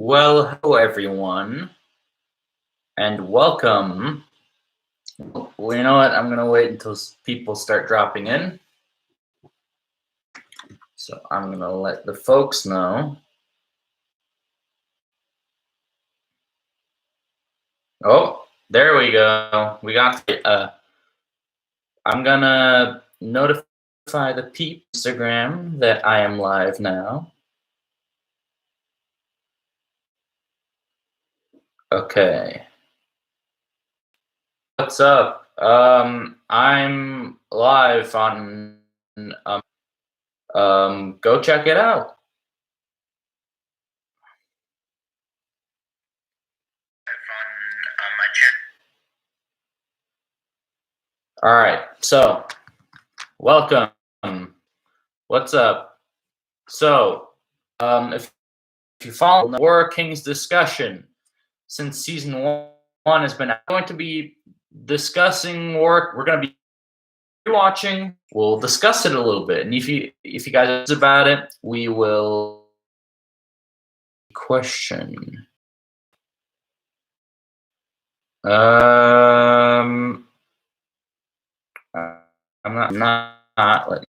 Well, hello everyone, and welcome. Well, you know what? I'm gonna wait until people start dropping in. So I'm gonna let the folks know. Oh, there we go. We got I'm gonna notify the Instagram that I am live now. Okay. What's up? I'm live on go check it out. All right, so welcome. What's up? So, if you follow the War Kings discussion since season one has been going to be discussing war. We're going to be watching. We'll discuss it a little bit, and if you guys about it, we will question. I'm not like.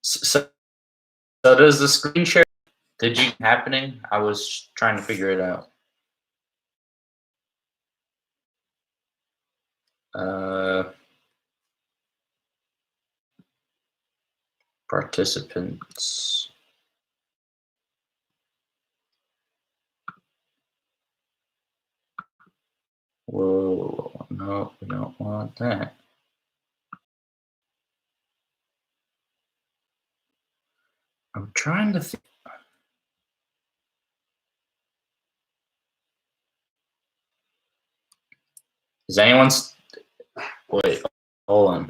So does the screen share? Did you happening? I was trying to figure it out. Participants. Whoa, no, we don't want that. I'm trying to think. Is anyone's? Wait, hold on.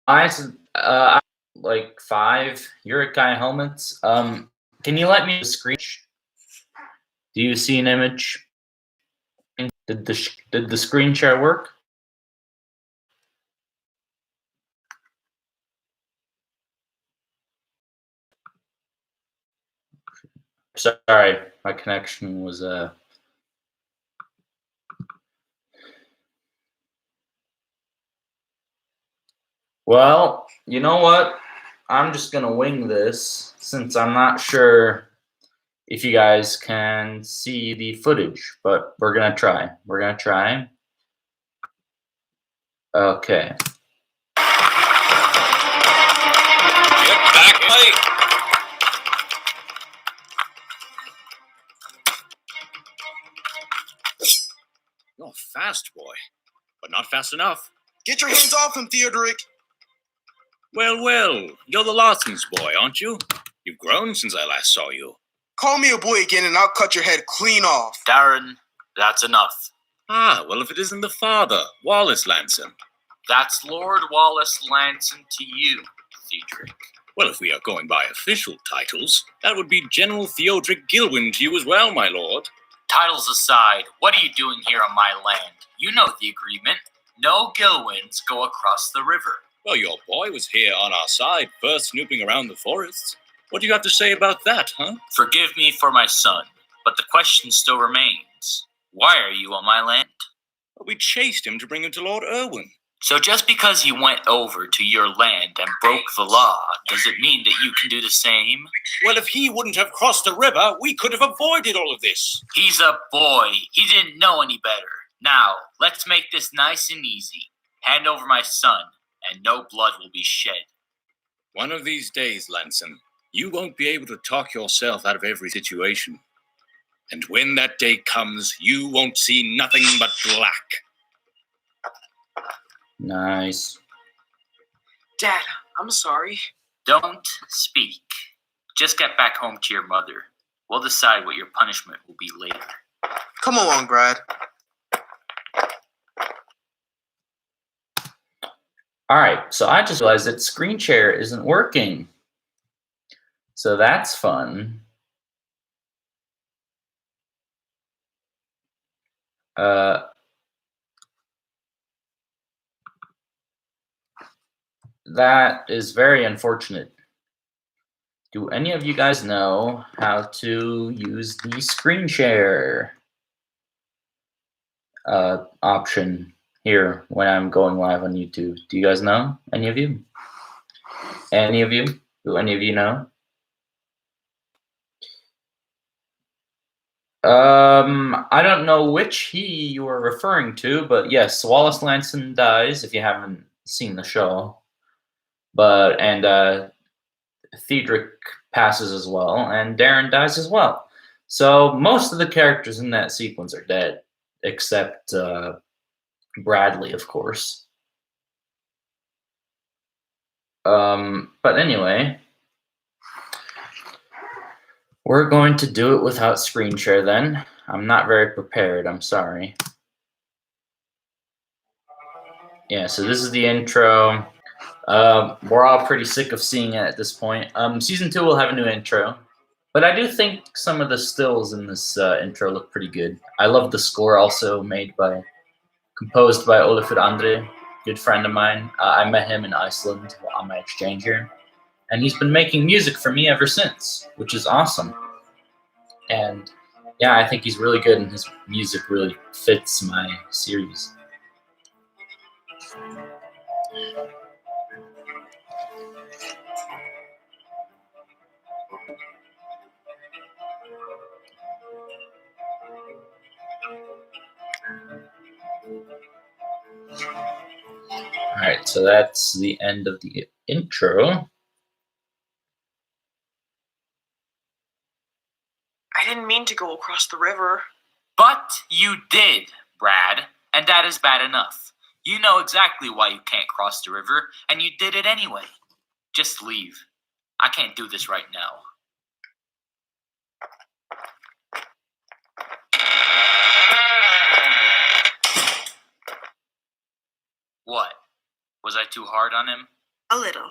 I like 5 Uruk-hai helmets. Can you let me screen? Do you see an image? Did the screen share work? Sorry, my connection was Well, you know what? I'm just gonna wing this since I'm not sure if you guys can see the footage, but we're gonna try. We're gonna try. Okay. Get back, Mike! You're fast, boy, but not fast enough. Get your hands off him, Theodoric! Well, you're the Larson's boy, aren't you? You've grown since I last saw you. Call me a boy again and I'll cut your head clean off. Darren, that's enough. Ah, well, if it isn't the father, Wallace Lanson. That's Lord Wallace Lanson to you, Theodoric. Well, if we are going by official titles, that would be General Theodoric Gilwyn to you as well, my lord. Titles aside, what are you doing here on my land? You know the agreement. No Gilwyns go across the river. Well, your boy was here on our side, first snooping around the forests. What do you have to say about that, huh? Forgive me for my son, but the question still remains. Why are you on my land? Well, we chased him to bring him to Lord Erwin. So just because he went over to your land and broke the law, does it mean that you can do the same? Well, if he wouldn't have crossed the river, we could have avoided all of this. He's a boy. He didn't know any better. Now, let's make this nice and easy. Hand over my son, and no blood will be shed. One of these days, Lanson, you won't be able to talk yourself out of every situation. And when that day comes, you won't see nothing but black. Nice. Dad, I'm sorry. Don't speak. Just get back home to your mother. We'll decide what your punishment will be later. Come along, Brad. All right, so I just realized that screen share isn't working. So that's fun. That is very unfortunate. Do any of you guys know how to use the screen share option here when I'm going live on YouTube? Do you guys know? Any of you? Any of you? Do any of you know? I don't know which he you were referring to, but yes, Wallace Lanson dies if you haven't seen the show. But Theodric passes as well, and Darren dies as well. So most of the characters in that sequence are dead, except Bradley, of course. But anyway, we're going to do it without screen share then. I'm not very prepared, I'm sorry. Yeah, so this is the intro. We're all pretty sick of seeing it at this point. Season 2 will have a new intro, but I do think some of the stills in this intro look pretty good. I love the score, also composed by Olafur Andri, good friend of mine. I met him in Iceland on my exchange here, and he's been making music for me ever since, which is awesome. And yeah, I think he's really good, and his music really fits my series. Alright, so that's the end of the intro. I didn't mean to go across the river. But you did, Brad, and that is bad enough. You know exactly why you can't cross the river, and you did it anyway. Just leave. I can't do this right now. What? Was I too hard on him? A little.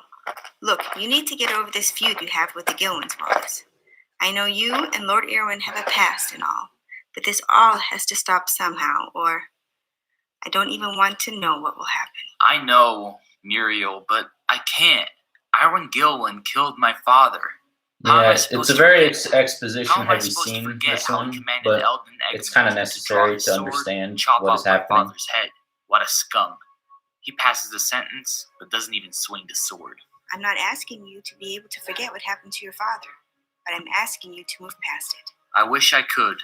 Look, you need to get over this feud you have with the Gilwins, Wallace. I know you and Lord Irwin have a past and all, but this all has to stop somehow, or I don't even want to know what will happen. I know, Muriel, but I can't. Irwin Gilwin killed my father. Yeah, it's a very exposition-heavy scene, this one, but it's kind of necessary to understand what is happening. My father's head. What a scum. He passes the sentence, but doesn't even swing the sword. I'm not asking you to be able to forget what happened to your father, but I'm asking you to move past it. I wish I could,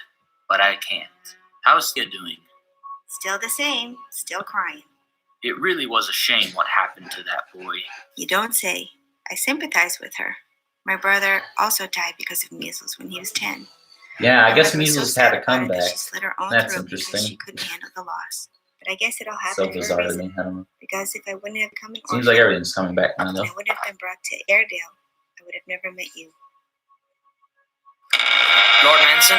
but I can't. How's Thea doing? Still the same, still crying. It really was a shame what happened to that boy. You don't say. I sympathize with her. My brother also died because of measles when he was 10. Yeah, I guess My mother was so measles sad had a about it that comeback. She slit her own That's throat because interesting. she couldn't handle the loss. But I guess it all So happened for bizarre a to reason. me. I don't know. Because if I wouldn't have come in Seems like everything's coming back now, and though. I wouldn't have been brought to Airedale, I would have never met you. Lord Manson?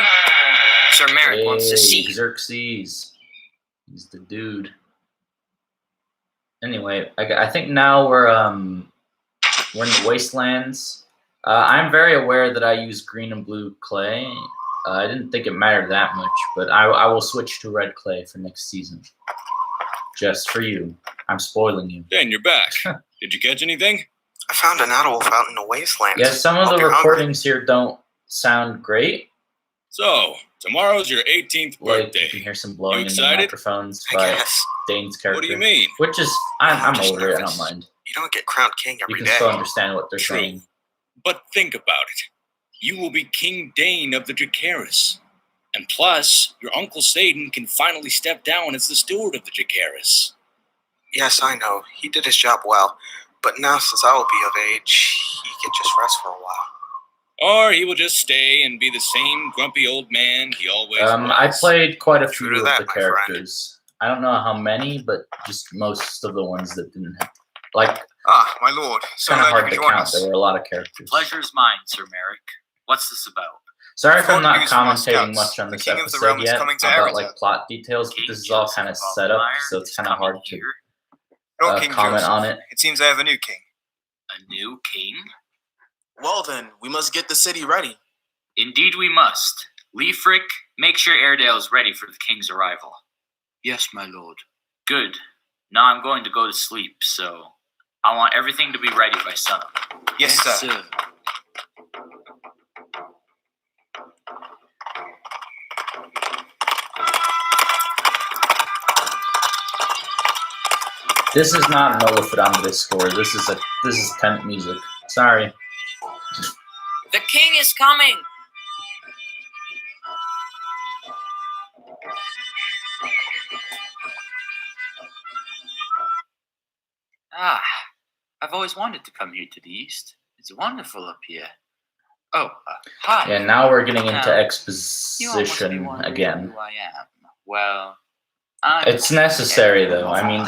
Sir Merrick wants to see you. Xerxes. He's the dude. Anyway, I think now we're in the wastelands. I'm very aware that I use green and blue clay. I didn't think it mattered that much, but I will switch to red clay for next season. Just for you. I'm spoiling you. Dan, you're back. Did you catch anything? I found an owl out in the wasteland. Yeah, some of Hope the you're hungry. recordings here don't sound great. So, tomorrow's your 18th Like, you birthday. can hear some blowing in the excited? microphones I by guess. Dane's character. What do you mean? Which is, I'm I'm just over it. I nervous. don't mind. You don't get crowned king You every can day. still understand what they're True. saying. But think about it. You will be King Dane of the Dracarys. And plus, your Uncle Satan can finally step down as the steward of the Dracarys. Yes, I know. He did his job well. But now, since I will be of age, he can just rest for a while. Or he will just stay and be the same grumpy old man he always was. I played quite a True few to of that, the my friend. characters. I don't know how many, but just most of the ones that didn't have. Like, Ah, my lord. So kind of glad you hard to could join count. us. There were a lot of characters. Pleasure's mine, Sir Merrick. What's this about? Sorry if I'm Important not news from our commentating scouts. much on The this King of the episode Realm is yet coming to about Aerotel. like plot details, but King this is all Joseph kind of of set up, Alfheim so it's is kind of coming hard to here. No, King comment Joseph. on it. It seems I have a new king. A new king? Well then, we must get the city ready. Indeed we must. Leifric, make sure Airedale is ready for the king's arrival. Yes, my lord. Good. Now I'm going to go to sleep, so I want everything to be ready by sunup. Yes, sir. This is not an Olafidandre score. This is temp music. Sorry. The king is coming! Ah, I've always wanted to come here to the east. It's wonderful up here. Oh, hi. Yeah, now we're getting into Now, You all must be exposition wondering again. who I am. Well, I'm It's necessary though. I mean,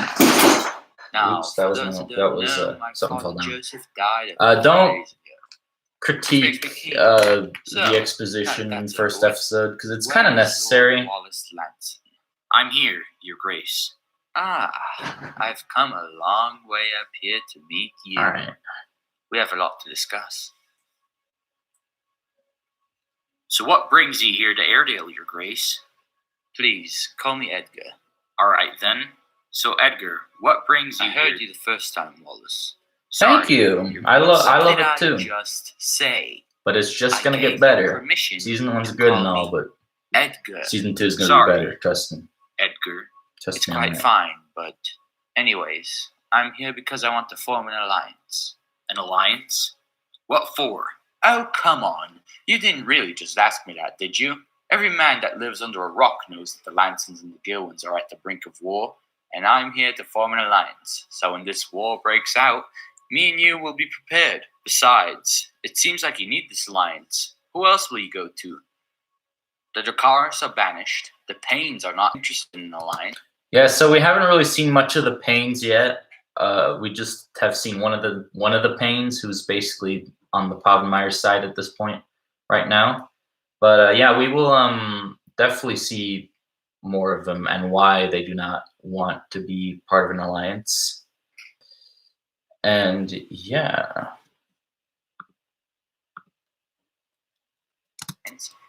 now, oops, that for was those no- who that don't was, know, my something father fell down. Joseph died a few don't days ago. critique So, the exposition in that's first it. episode because it's Where kind of is Lord necessary. Wallace Lanson? I'm here, Your Grace. Ah, I've come a long way up here to meet you. All right. We have a lot to discuss. So what brings you here to Airedale, Your Grace? Please, call me Edgar. All right then. So Edgar, what brings you I heard here? you the first time, Wallace. Thank Sorry, you. Your I Grace. love Did it too. Just say. But it's just I gonna gave get you better. permission Season to 1's good and call all, me but Edgar. season 2 is gonna Sorry. be better. Trust me. Edgar. Trust It's me. on quite that. fine, but anyways, I'm here because I want to form an alliance. An alliance? What for? Oh, come on. You didn't really just ask me that, did you? Every man that lives under a rock knows that the Lansons and the Gilwins are at the brink of war, and I'm here to form an alliance. So when this war breaks out, me and you will be prepared. Besides, it seems like you need this alliance. Who else will you go to? The Dracarys are banished. The Paynes are not interested in an alliance. Yeah, so we haven't really seen much of the Paynes yet. We just have seen one of the Paynes who's basically on the Pavenmire side at this point right now. But yeah, we will definitely see more of them and why they do not want to be part of an alliance. And yeah.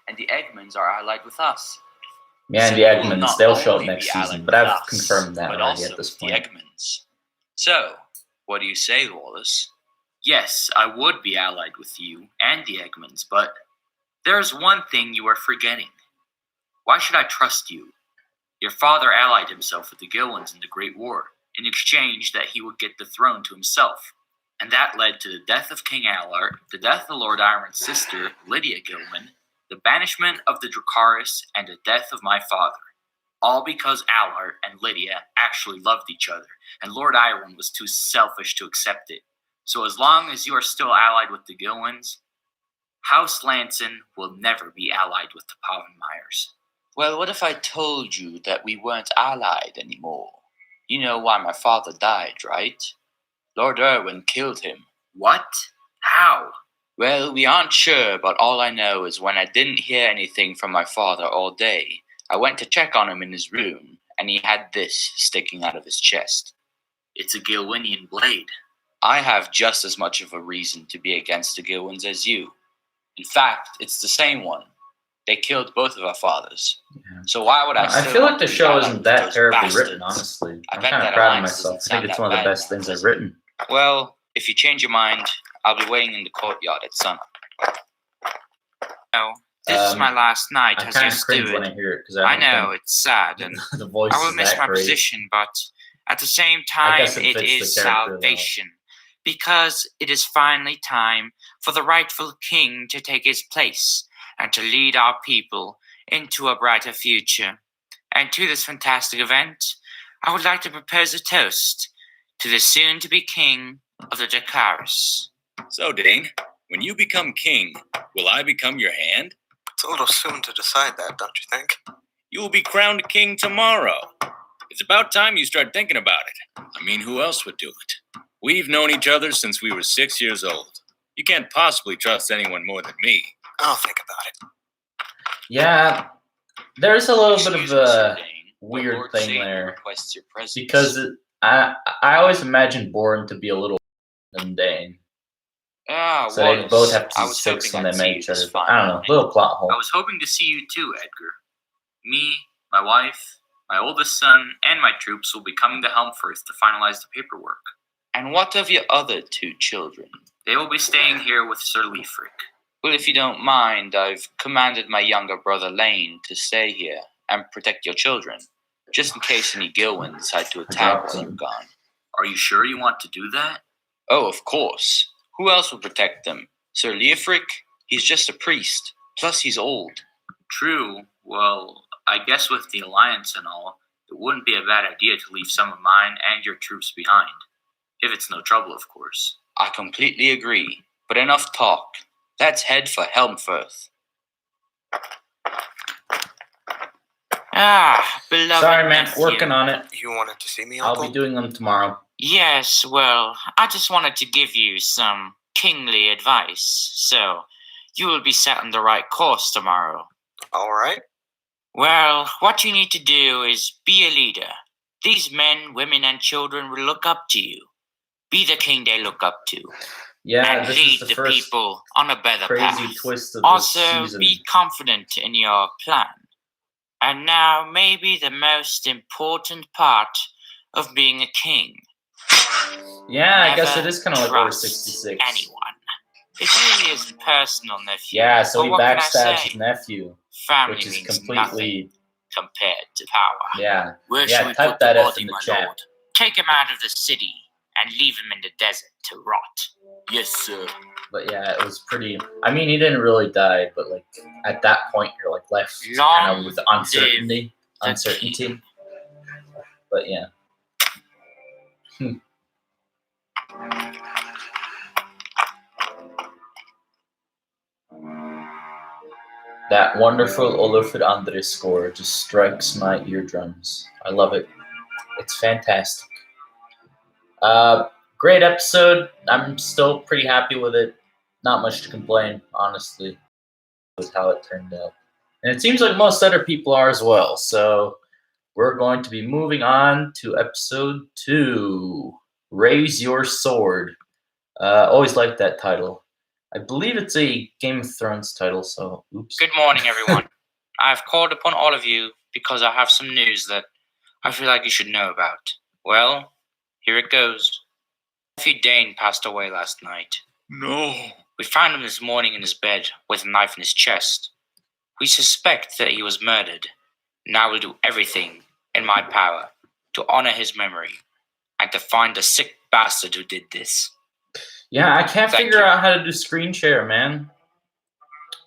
And the Eggmans are allied with us. Yeah, and So the you will Eggmans, not they'll show up only next be allied season, with but I've us, confirmed that but already also at this with point. the Eggmans. So, what do you say, Wallace? Yes, I would be allied with you and the Eggmans, but there's one thing you are forgetting. Why should I trust you? Your father allied himself with the Gilwins in the Great War, in exchange that he would get the throne to himself. And that led to the death of King Allard, the death of Lord Iron's sister, Lydia Gilwin, the banishment of the Dracarys, and the death of my father. All because Allard and Lydia actually loved each other, and Lord Iron was too selfish to accept it. So as long as you are still allied with the Gilwins, House Lanson will never be allied with the Pavenmires. Well, what if I told you that we weren't allied anymore? You know why my father died, right? Lord Erwin killed him. What? How? Well, we aren't sure, but all I know is when I didn't hear anything from my father all day, I went to check on him in his room, and he had this sticking out of his chest. It's a Gilwinian blade. I have just as much of a reason to be against the Gilwins as you. In fact, it's the same one. They killed both of our fathers. Yeah. So why would I I still feel like want the to be show allied isn't with that those terribly bastards? written, honestly. I I'm bet kind of that proud of alliance myself. doesn't I think sound it's that one of the bad best now, things does I've it? written. Well, if you change your mind, I'll be waiting in the courtyard at sunup. No, this is my last night I as your kind of cringe when steward. I hear it because I I know, don't it's sad, and think the voice I will is miss that my great. position, but at the same I time, guess it it fits the is character well. salvation. Because it is finally time for the rightful king to take his place and to lead our people into a brighter future. And to this fantastic event, I would like to propose a toast to the soon-to-be king of the Dracarys. So, Dane, when you become king, will I become your hand? It's a little soon to decide that, don't you think? You will be crowned king tomorrow. It's about time you start thinking about it. I mean, who else would do it? We've known each other since we were 6 years old. You can't possibly trust anyone more than me. I'll think about it. Yeah, there's a little bit Excuse of me, Sir a Dane, but weird Lord thing Satan there requests your presence. because I always imagined Boren to be a little than Dane. So they both have to I be was 6 hoping when I'd they see met you each other. this But fine I don't know, morning. little plot hole. I was hoping to see you too, Edgar. Me, my wife, my oldest son, and my troops will be coming to Helmfirth to finalize the paperwork. And what of your other 2 children? They will be staying here with Sir Leifric. Well, if you don't mind, I've commanded my younger brother Lane to stay here and protect your children, just in case any Gilwyn decide to attack dropped while you're them. gone. Are you sure you want to do that? Oh, of course. Who else would protect them? Sir Leofric? He's just a priest. Plus, he's old. True. Well, I guess with the alliance and all, it wouldn't be a bad idea to leave some of mine and your troops behind. If it's no trouble, of course. I completely agree. But enough talk. Let's head for Helmfirth. Beloved Sorry, man, nephew. working on it. You wanted to see me, I'll Uncle? be doing them tomorrow. Yes, well, I just wanted to give you some kingly advice, so you will be set on the right course tomorrow. All right. Well, what you need to do is be a leader. These men, women, and children will look up to you. Be the king they look up to. Yeah, and this lead is the the first people on a better crazy path. twist of Also, this season. be confident in your plan. And now, maybe the most important part of being a king. Yeah, I guess Never it is kind of like Order trust 66. anyone. It really is personal, nephew. Yeah, so But he what can I backstabs say? his nephew, Family which is means completely, nothing compared to power. yeah. Where Yeah, shall we type put that the F body, in the my chat. lord? Take him out of the city and leave him in the desert to rot. Yes, sir. But yeah, it was pretty. I mean, he didn't really die, but like at that point, you're like left Long kind of with uncertainty. the Uncertainty. king. But yeah. That wonderful Olafur André score just strikes my eardrums. I love it. It's fantastic. Great episode. I'm still pretty happy with it. Not much to complain, honestly, with how it turned out. And it seems like most other people are as well. So we're going to be moving on to episode 2. Raise Your Sword. Always liked that title. I believe it's a Game of Thrones title, so oops. Good morning, everyone. I've called upon all of you because I have some news that I feel like you should know about. Well, here it goes. Nephew Dane passed away last night. No. We found him this morning in his bed with a knife in his chest. We suspect that he was murdered, and I will do everything in my power to honor his memory and to find the sick bastard who did this. Yeah, I can't Thank figure you. out how to do screen share, man.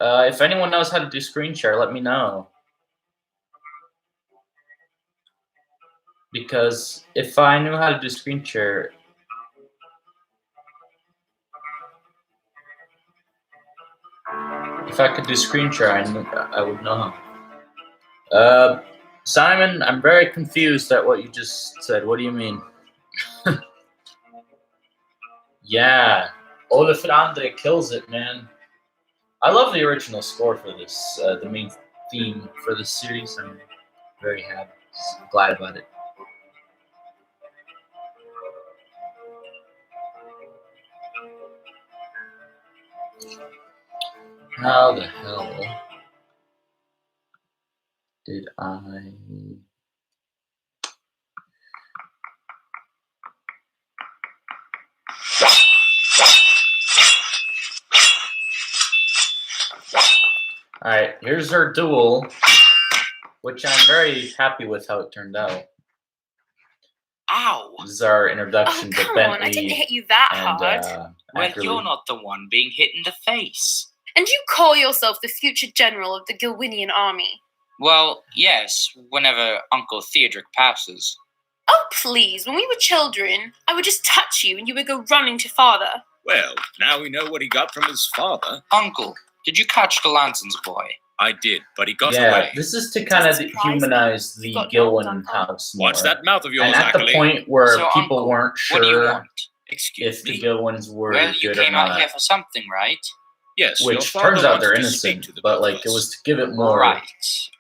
If anyone knows how to do screen share, let me know. Because if I knew how to do screen share, if I could do screen share, I would know how. Simon, I'm very confused at what you just said. What do you mean? Yeah, Olafur André kills it, man. I love the original score for this, the main theme for this series. I'm very happy, glad about it. How the hell did I... Alright, here's our duel, which I'm very happy with how it turned out. Ow! This is our Oh, introduction to come on. I didn't Bentley hit you that and hard. Well, Ackerley. you're not the one being hit in the face. And you call yourself the future general of the Gilwinian army. Well, yes, whenever Uncle Theodric passes. Oh, please. When we were children, I would just touch you and you would go running to father. Well, now we know what he got from his father. Uncle, did you catch the Lanson's boy? I did, but he got Yeah, away. this is to kind of Doesn't surprise me. humanize the You got knocked Gilwyn unconscious. house more. Watch that mouth of yours, And at the Ackley. point where So, people Uncle, weren't What do you sure want? Excuse if the me. Gilwyns were Well, you good or came out not, here for something, right? Yes, your which father turns out wants they're to speak innocent, to the but both like of it us. was to give it more, Right.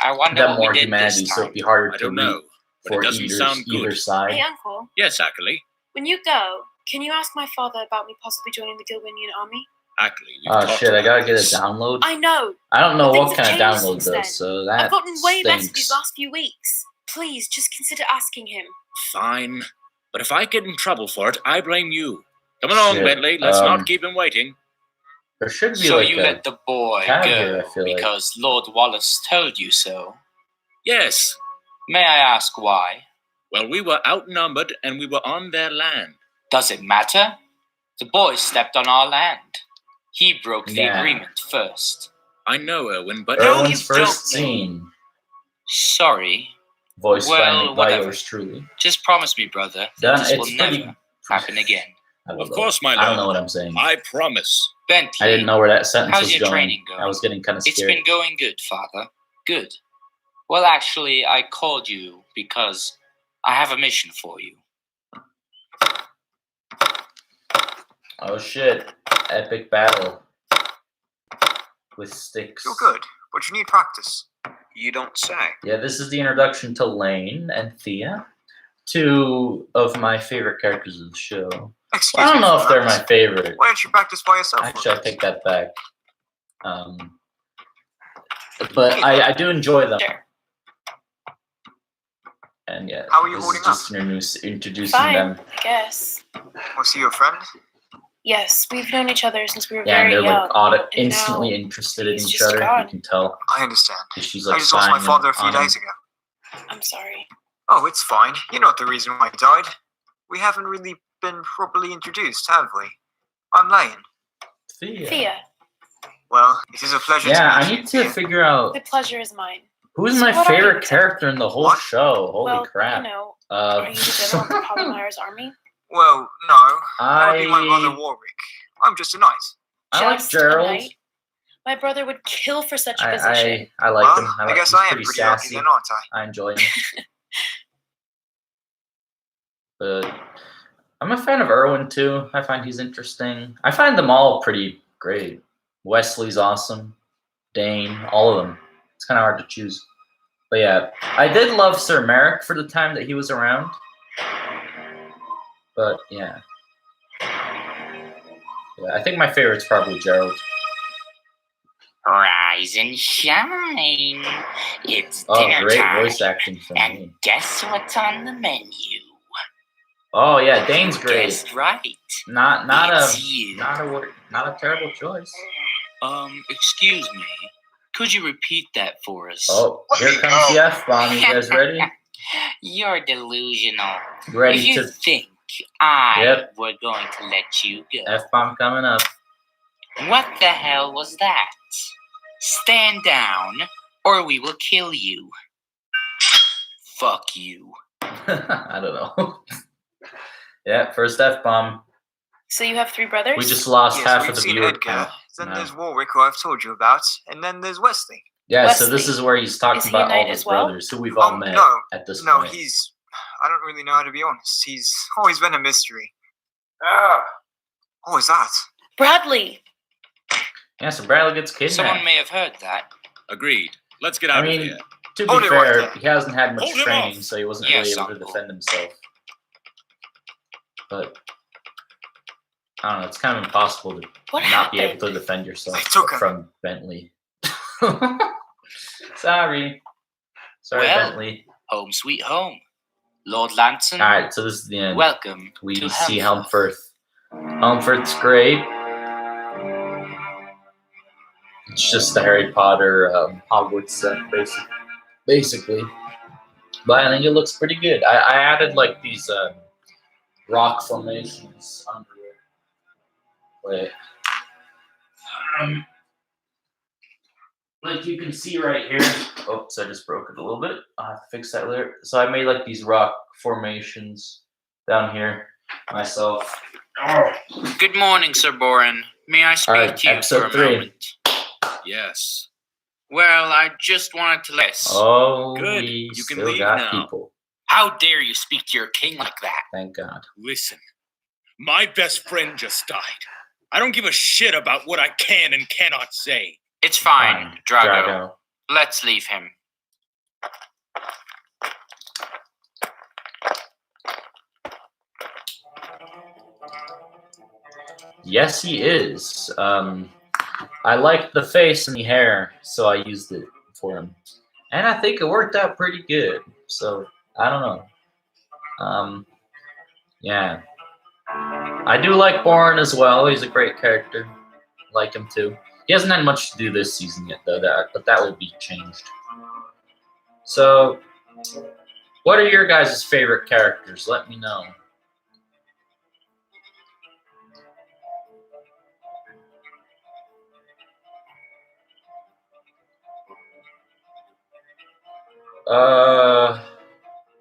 I wonder them what we more did humanity, this so time. it'd be harder I to don't root know, but it for doesn't sound either good. side. Hey, Uncle, Yes, Ackley. when you go, Can you ask my father about me possibly joining the Gilwinian army? Actually, we've Oh talked shit! I about gotta get a this. download. I know. I don't know But what things kind have of changed download since though, then. so that I've gotten way better stinks. these last few weeks. Please, just consider asking him. Fine. But if I get in trouble for it, I blame you. Come along, Shit, Bentley. Let's not keep him waiting. There should be So like you a let the boy tab go here, I feel like. because Lord Wallace told you so. Yes. May I ask why? Well, we were outnumbered and we were on their land. Does it matter? The boy stepped on our land. He broke the Yeah. agreement first. I know, Erwin, but No, Erwin's you don't first know. scene, Sorry. voiced Well, by whatever. yours truly. Just promise me, brother, that Done. this will It's never pretty. happen again. I don't Of know. course, my I don't lord. know what I'm saying. I promise. Bentley, I didn't know where that sentence how's was your going. training going? I was getting kind of it's scared. been going good, Father. Good. Well, actually, I called you because I have a mission for you. Oh shit! Epic battle with sticks. You're good, but you need practice. You don't say. Yeah, this is the introduction to Lane and Thea, two of my favorite characters of the show. Excuse I don't me, know if they're Florence. my favorite. Why don't you practice by yourself? Actually, I Florence? take that back. But I do enjoy them. Sure. And yeah, How are you this holding is just introducing Fine, them. I guess. Was he your friend? Yes, we've known each other since we were Yeah, and very they're young. like and instantly now interested in he's each just other. gone. You can tell. I understand. She's I like just lost my spying father a few on him. days ago. I'm sorry. Oh, it's fine. You're not the reason why he died. We haven't really been properly introduced, have we? I'm Lane. Thea, Well, it is a pleasure Yeah, to I meet you. need to Thea. figure out the pleasure is mine. who's So my what are you favorite exactly? character in the whole What? show. Holy well, crap! you know, are you the general of Polymeier's army? Well, no. That would be my brother I Warwick. I'm just a knight. like Just Gerald. a knight? My brother would kill for such a position. I like Well, him. I like guess he's I am pretty pretty lucky sassy. then, aren't I? I enjoy him. But I'm a fan of Erwin too. I find he's interesting. I find them all pretty great. Wesley's awesome. Dane, all of them. It's kind of hard to choose. But yeah, I did love Sir Merrick for the time that he was around. But yeah. I think my favorite's probably Gerald. Rise and shine. It's Oh, dinner great time. voice acting from And me. guess what's on the menu? Oh yeah, Dane's You great. guessed right. Not It's a you. not a terrible choice. Excuse me. Could you repeat that for us? Oh, here comes the F-bomb. You guys ready? You're delusional. Ready if you to think I Yep. were going to let you go. F-bomb coming up. What the hell was that? Stand down, or we will kill you. Fuck you. I don't know. Yeah, first F-bomb. So you have 3 brothers? We just lost Yes, half we've of the seen viewer Edgar. count. Then No. there's Warwick, who I've told you about, and then there's Wesley. Yeah, so this Wesley. is where he's talking Is he about a all knight his as well? brothers who we've all met No, at this no, point. he's. I don't really know how to be honest. He's always been a mystery. Oh, is that? Bradley! Yeah, so Bradley gets kidnapped. Someone may have heard that. Agreed. Let's get I out mean, of here. to be Hold it right fair, there. he hasn't had much Hold him training, off. so he wasn't Yes, really able to Uncle. defend himself. But I don't know, it's kind of impossible to What not be able happened? to defend yourself They took him. from Bentley. Sorry, Well, Bentley. Home sweet home. Lord Lanson, All right, so this is the end. welcome We to see Helmfirth. Helmfirth. Helmfirth's great. It's just the Harry Potter Hogwarts set, basically. But I think it looks pretty good. I added like these rock formations under it. Wait. Like you can see right here. Oops, I just broke it a little bit. I'll have to fix that later. So I made like these rock formations down here myself. Oh. Good morning, Sir Boren. May I speak Alright, to you episode for a 3. moment? Yes. Well, I just wanted to let. Oh, Good. we You can still leave got now. people. How dare you speak to your king like that? Thank God. Listen, my best friend just died. I don't give a shit about what I can and cannot say. It's fine, Drago. Drago. Let's leave him. Yes, he is. I liked the face and the hair, so I used it for him. And I think it worked out pretty good. So, I don't know. Yeah. I do like Bourne as well. He's a great character. Like him too. He hasn't had much to do this season yet, though. But that will be changed. So, what are your guys' favorite characters? Let me know.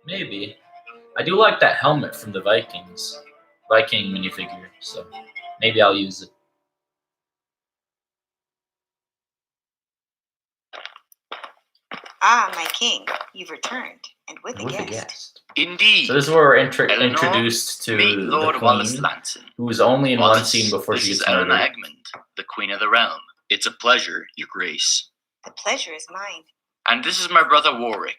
Maybe. I do like that helmet from the Viking minifigure, so maybe I'll use it. Ah, my king, you've returned, and with a With a guest. guest. Indeed. So this is where we're Eleanor, introduced to meet the Lord Wallace queen, Lanson. who was only in one Wallace, scene before this she is gets Eleanor murdered. Egmont, the Queen of the Realm. It's a pleasure, Your Grace. The pleasure is mine. And this is my brother Warwick.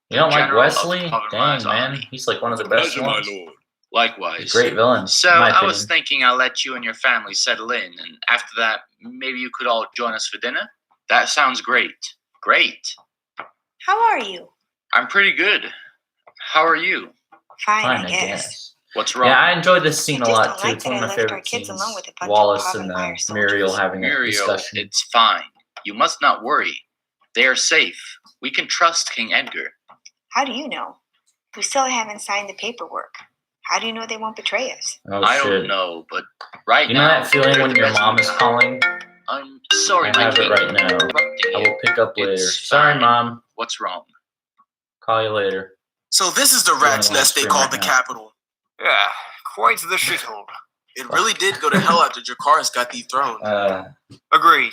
You don't like General of Wesley? Covenant's Dang, man. army. He's like one of the best ones. lord. Likewise. Great villain, So in my I was opinion. thinking I'll let you and your family settle in, and after that, maybe you could all join us for dinner? That sounds great. Great. How are you? I'm pretty good. How are you? Fine, Fine, I guess. What's wrong? Yeah, I enjoyed this scene a I just lot don't too. like It's one of that my I left our favorite kids scenes. alone with a bunch of Wallace and Povenmire Muriel soldiers. having a Muriel, discussion. it's fine. You must not worry. They are safe. We can trust King Edgar. How do you know? We still haven't signed the paperwork. How do you know they won't betray us? Oh I shit! don't know, but right You know now... that feeling when your mom is calling? I'm sorry, I my have it king. right now. Interrupting I you. will pick up later. It's Sorry, fine. Mom. What's wrong? Call you later. So this is the Doing rat's a live nest they stream called right the now. capital. Yeah, quite the shithole. It really did go to hell after Dracarys got dethroned. Agreed.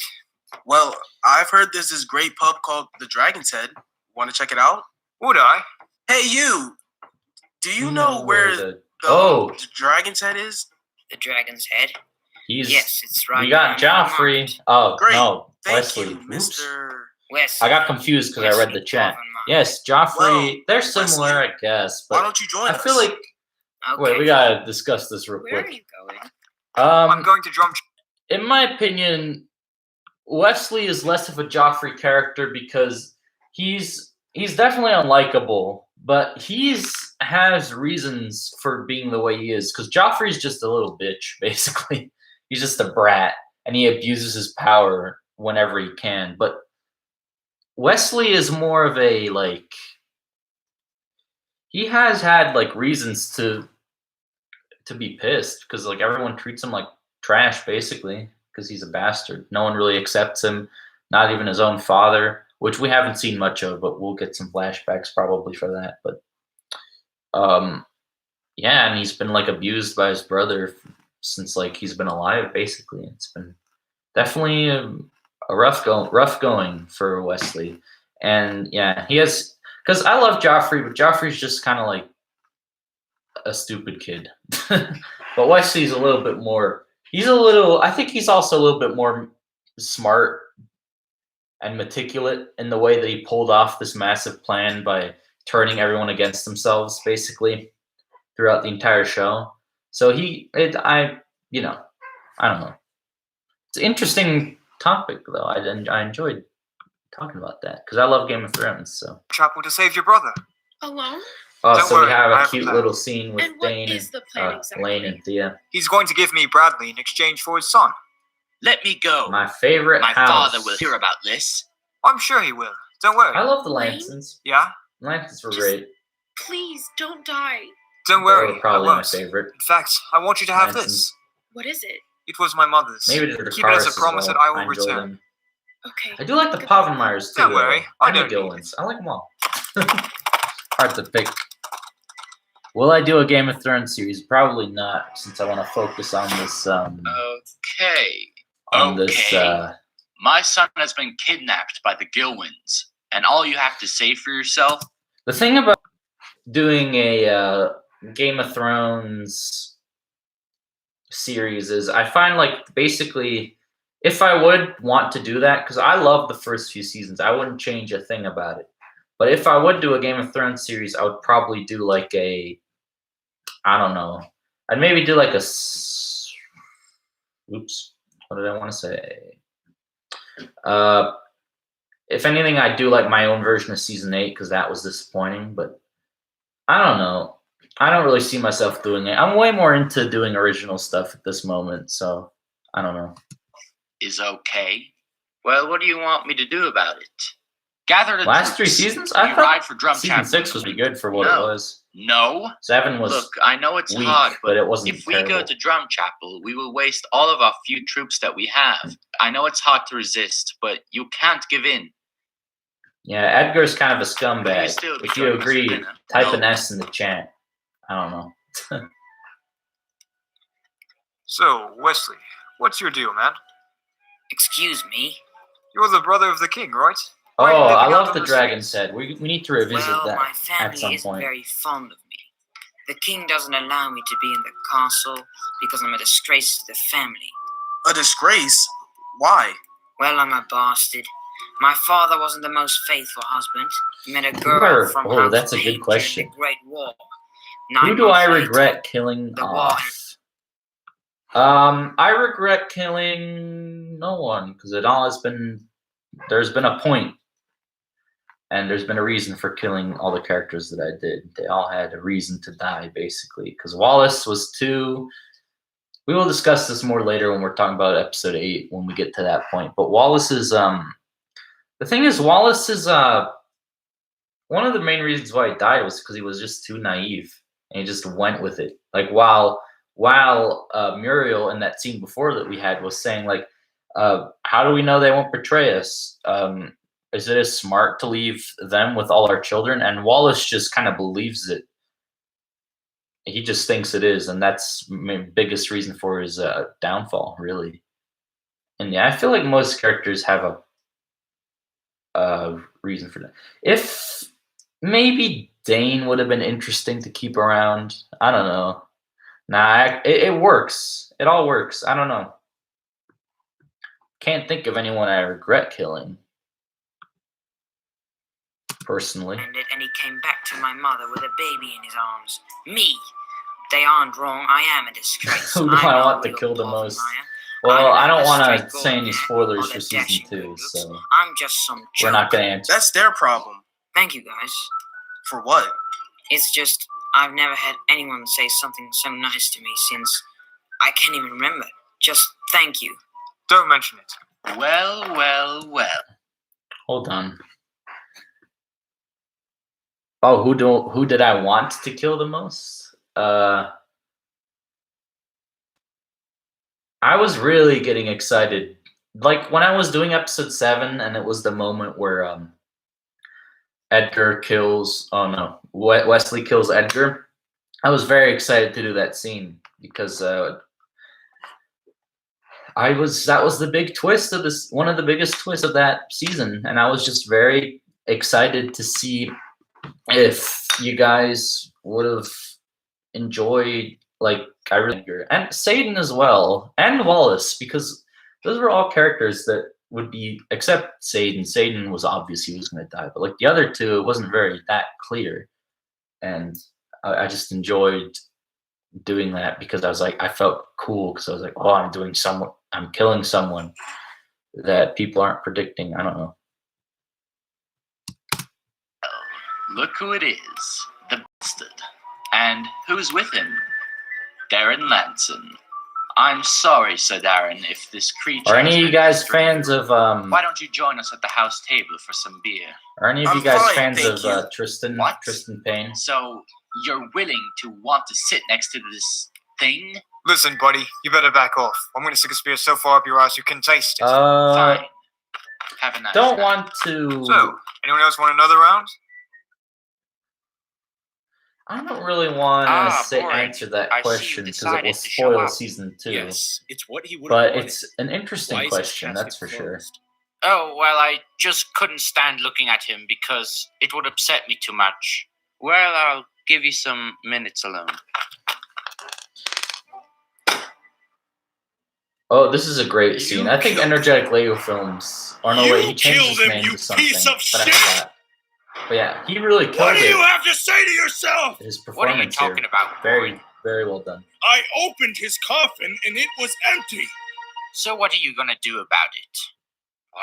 Well, I've heard there's this great pub called the Dragon's Head. Want to check it out? Would I? Hey, you! Do you know where the Oh, Dragon's Head is? The Dragon's Head? he's. Yes, it's right We got down the Joffrey. market. Oh Great. no, Thank Wesley. you, Oops. Mr. Wes. I got confused because I read the chat. Yes, Joffrey. Well, they're similar, I guess, Why but don't you join I us? feel like. Okay. Wait, we gotta discuss this real Where are quick. you going? I'm going to drum. In my opinion, Wesley is less of a Joffrey character because he's definitely unlikable, but has reasons for being the way he is. Because Joffrey's just a little bitch, basically. He's just a brat, and he abuses his power whenever he can. But Wesley is more of a like. He has had like reasons to be pissed because like everyone treats him like trash, basically, because he's a bastard. No one really accepts him, not even his own father, which we haven't seen much of, but we'll get some flashbacks probably for that. But yeah, and he's been like abused by his brother since like he's been alive, basically. It's been definitely a rough going for Wesley. And yeah, he has, because I love Joffrey, but Joffrey's just kind of like a stupid kid. But Wesley's a little bit more, I think he's also a little bit more smart and meticulous in the way that he pulled off this massive plan by turning everyone against themselves, basically, throughout the entire show. So I don't know. It's an interesting topic, though. I enjoyed talking about that because I love Game of Thrones. So Chapel to save your brother. Alone? oh, Don't so we worry, have I a have a cute plan. little scene with And what Dane is the and plan exactly? Lane and Thea. He's going to give me Bradley in exchange for his son. Let me go. My favorite My house. father will hear about this. I'm sure he will. Don't worry. I love the Lane? Lansons. Yeah? Lansons were Just- great. Please don't die. Don't They worry. were probably I my won't. favorite. In fact, I want you to have Lansons. this. What is it? It was my mother's. Maybe the Keep it as a Dracarys promise as that well. I will enjoy return. them. Okay. I do like the Goodbye. Povenmires too. Don't though. worry, I And the don't need Gilwins. I like them all. Hard to pick. Will I do a Game of Thrones series? Probably not, since I want to focus on this. Okay. This. My son has been kidnapped by the Gilwins, and all you have to say for yourself... The thing about doing a Game of Thrones series is I find like basically if I would want to do that, because I love the first few seasons, I wouldn't change a thing about it. But if I would do a Game of Thrones series, I would probably do like I don't know, I'd maybe do like Oops. What did I want to say? If anything, I do like my own version of season 8 because that was disappointing. But I don't know. I don't really see myself doing it. I'm way more into doing original stuff at this moment. So I don't know. Is okay. Well, what do you want me to do about it? Gather the Last 3 troops. seasons, We I thought ride for drum season chapel 6 was pretty good for what it No. was. No. 7 was Look, I know it's weak, hard, but it wasn't if we go terrible. to drum chapel, we will waste all of our few troops that we have. I know it's hard to resist, but you can't give in. Yeah, Edgar's kind of a But you scumbag. still be If you joining us for agree, dinner. type No. an S in the chat. I don't know. So, Wesley, what's your deal, man? Excuse me. You're the brother of the king, right? Oh, Why are you I living out love on the the Dragon's streets? Head. We need to revisit Well, that my at family some isn't point. very fond of me. The king doesn't allow me to be in the castle because I'm a disgrace to the family. A disgrace? Why? Well, I'm a bastard. My father wasn't the most faithful husband. He met a Who girl are- from oh, House that's a Payne good during question. the Great War. Who 9 do I months later, regret killing the war off? I regret killing no one because it all has been. There's been a point, and there's been a reason for killing all the characters that I did. They all had a reason to die, basically. Because Wallace was too. We will discuss this more later when we're talking about episode 8 when we get to that point. But Wallace is the thing is Wallace is one of the main reasons why he died was because he was just too naive and he just went with it. Like while Muriel in that scene before that we had was saying like, how do we know they won't betray us? Is it as smart to leave them with all our children? And Wallace just kind of believes it. He just thinks it is, and that's the biggest reason for his downfall, really. And yeah, I feel like most characters have a reason for that. If maybe Dane would have been interesting to keep around. I don't know. Nah, it works. It all works. I don't know. Can't think of anyone I regret killing. Personally. and he came back to my mother with a baby in his arms. Me! They aren't wrong. I am a disgrace. Who do I'm I no want to real kill the most? Porphyria. Well, I don't I'm want never to straight say any golden spoilers or for the season dashing 2, good looks. so I'm just some we're joke. not going to answer. That's their problem. Thank you, guys. For what? It's just, I've never had anyone say something so nice to me since I can't even remember. Just thank you. Don't mention it. Well, well, well. Hold on. Oh, who did I want to kill the most? I was really getting excited. Like when I was doing episode 7 and it was the moment where Edgar kills Wesley kills Edgar. I was very excited to do that scene because that was the big twist of this, one of the biggest twists of that season, and I was just very excited to see if you guys would have enjoyed, like, I really, and Satan as well, and Wallace, because those were all characters that would be, except Satan. Satan was obvious he was going to die, but like the other two, it wasn't very that clear, and I just enjoyed doing that because I was like, I felt cool because I was like, oh, I'm killing someone that people aren't predicting. I don't know. Look who it is, the bastard. And who's with him? Darren Lanson. I'm sorry, Sir Darren, if this creature... Are any of has you been guys frustrating fans you. of Why don't you join us at the house table for some beer? Are any of you I'm guys fine, fans thank of you. Tristan What? Payne? So, you're willing to want to sit next to this thing? Listen, buddy, you better back off. I'm going to stick a spear so far up your ass you can taste it. Fine. Have a nice Don't night. want to. So, anyone else want another round? I don't really want to boring. answer that I see you question because it will decided to show spoil up. season 2. Yes, it's what he would have But wanted. it's an interesting Why is his question, that's for casket sure. closed? Oh, well, I just couldn't stand looking at him because it would upset me too much. Well, I'll give you some minutes alone. Oh, this is a great You scene. I think killed Energetic Lego Films. Or no, You wait, he changed killed his him, name you to something. piece of but I shit! forgot. But yeah, he really killed What do you it. have to say to yourself? His What are you performance talking here. about, Very, boy? very well done. I opened his coffin and it was empty. So what are you gonna do about it?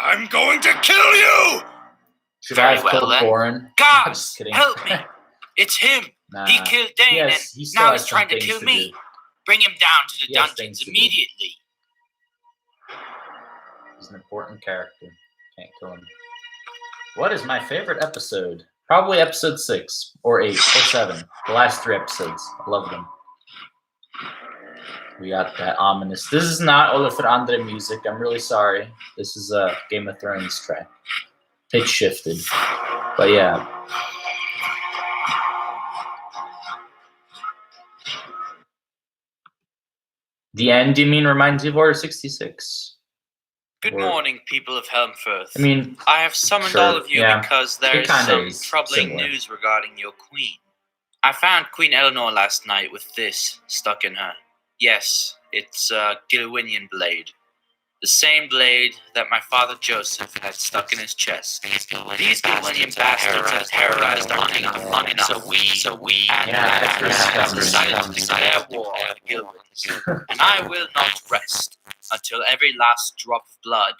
I'm going to kill you! Should Very I have well, killed then. Thorin? Guys, Just kidding. help me! It's him! Nah. He killed Dane, Yes, he and still now has he's some trying to things kill to me. do. Bring him down to the He has dungeons things to do. immediately. He's an important character. Can't kill him. What is my favorite episode? Probably episode 6 or 8 or 7. The last 3 episodes. I love them. We got that ominous. This is not Olafur Andre music. I'm really sorry. This is a Game of Thrones track. Pitch shifted. But yeah. The end, you mean, reminds you of Order 66? Good Or- morning, people of Helmfirth. I mean, I have summoned sure, all of you yeah. because there It is kinda some is troubling similar. news regarding your queen. I found Queen Eleanor last night with this stuck in her. Yes, it's a Gilwinian blade. The same blade that my father Joseph had stuck in his chest. These Gilwinian bastards have terrorized our king long enough. So we Yeah, have decided to declare war on the Gilwins. And I will not rest until every last drop of blood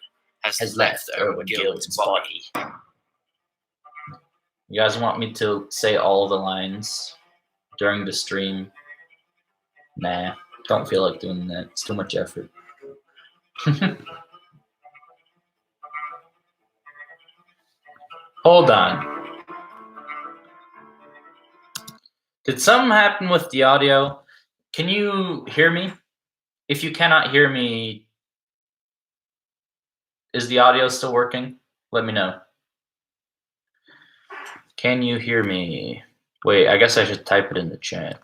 has left Erwin Gilwin's body. You guys want me to say all the lines during the stream? Nah, don't feel like doing that. It's too much effort. Hold on. Did something happen with the audio? Can you hear me? If you cannot hear me, is the audio still working? Let me know. Can you hear me? Wait, I guess I should type it in the chat.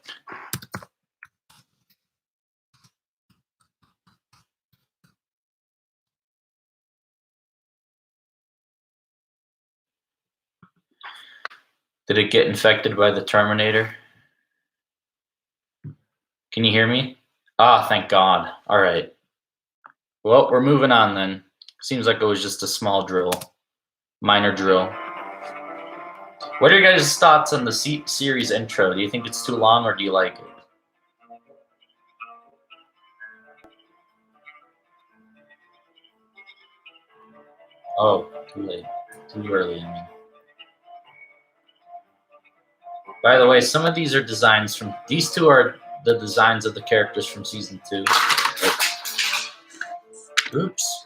Did it get infected by the Terminator? Can you hear me? Ah, thank God. All right. Well, we're moving on then. Seems like it was just a small drill. Minor drill. What are your guys' thoughts on the series intro? Do you think it's too long or do you like it? Oh, too late. Too early, I mean. By the way, some of these are designs from... These two are the designs of the characters from Season 2. Oops.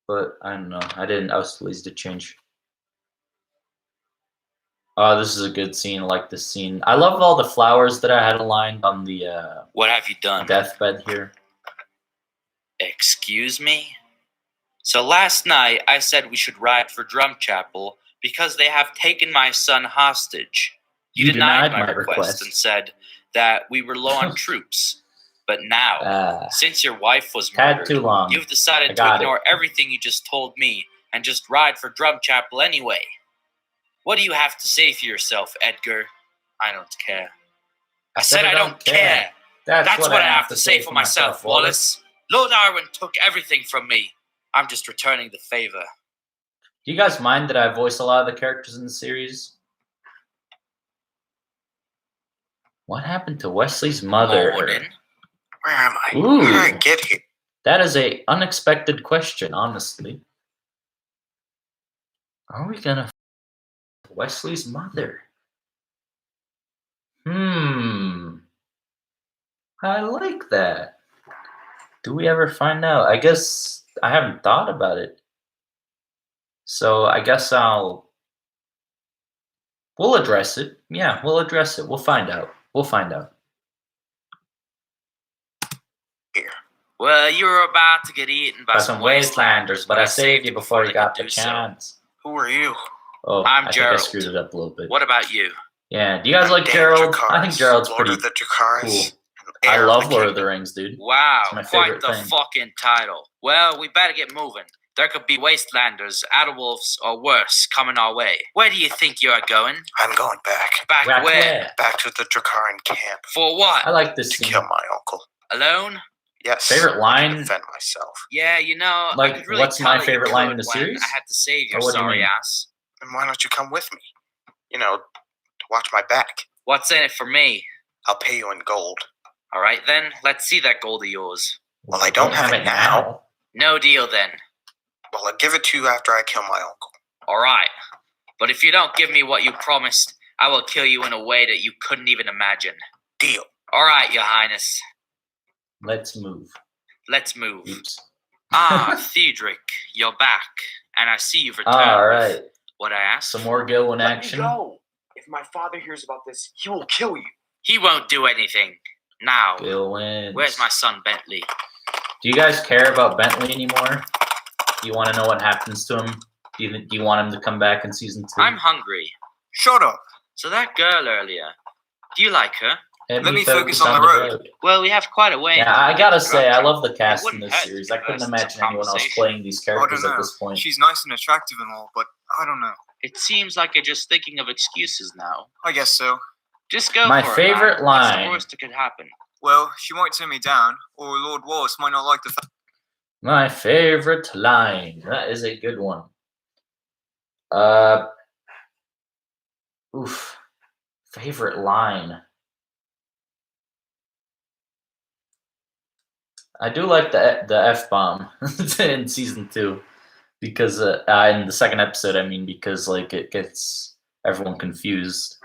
But, I don't know. I was lazy to change. Oh, this is a good scene. I like this scene. I love all the flowers that I had aligned on the What have you done? deathbed here. Excuse me? So last night I said we should ride for Drumchapel because they have taken my son hostage. You denied my request and said that we were low on troops. But now, since your wife was Had murdered, too long. you've decided to ignore everything you just told me and just ride for Drumchapel anyway. What do you have to say for yourself, Edgar? I don't care. I said I don't care. That's what I have to say for myself, Wallace. Lord Arwen took everything from me. I'm just returning the favor. Do you guys mind that I voice a lot of the characters in the series? What happened to Wesley's mother? Morning. Where am I? Ooh. How did I get here? That is a unexpected question, honestly. Are we gonna f Wesley's mother? I like that. Do we ever find out? I guess I haven't thought about it. So I guess we'll address it. Yeah, we'll address it. We'll find out. We'll find out. Well, you were about to get eaten by some wastelanders, but I saved you before you got the chance. Who are you? Oh, I'm I Gerald. think I screwed it up a little bit. What about you? Yeah, do you guys like Dan Gerald? Dracarys, I think Gerald's Lord pretty of the Dracarys, cool. and I heir love the Lord of the kingdom. Rings, dude. Wow, It's my quite favorite the thing. fucking title. Well, we better get moving. There could be wastelanders, Adderwolves, or worse coming our way. Where do you think you are going? I'm going back. Back Back where? where? Back to the Dracaran camp For what? I like this to scene. kill my uncle. Alone? Yes. Favorite To line? defend myself. Yeah, you know, Like, I could really what's tell my that favorite you line could in the when series? I had to save your Or what do you sorry mean? ass. Then why don't you come with me? You know, to watch my back. What's in it for me? I'll pay you in gold. All right, then. Let's see that gold of yours. Well, I don't have it now. No deal, then. Well, I'll give it to you after I kill my uncle. All right. But if you don't give me what you promised, I will kill you in a way that you couldn't even imagine. Deal. All right, Your Highness. Let's move. Let's move. Oops. Ah, Theodric, you're back. And I see you've returned. All right. What I asked? Some more Gilwen action. Go. If my father hears about this, he will kill you. He won't do anything. Now, Gilwen. where's my son Bentley? Do you guys care about Bentley anymore? Do you want to know what happens to him? Do you want him to come back in season 2? I'm hungry. Shut up. So that girl earlier, do you like her? Let me focus on the road. Well, we have quite a way. Yeah, I gotta say, I love the cast in wouldn't this hurt series. to I couldn't invest in imagine some anyone else conversation. playing these characters at this point. She's nice and attractive and all, but I don't know. It seems like you're just thinking of excuses now. I guess so. Just go My for favorite it, man. What's line. the worst that could happen? Well, she might turn me down, or Lord Wallace might not like the fact. My favorite line. That is a good one. Oof. Favorite line. I do like the F-bomb in season 2 because in the second episode, I mean, because like it gets everyone confused.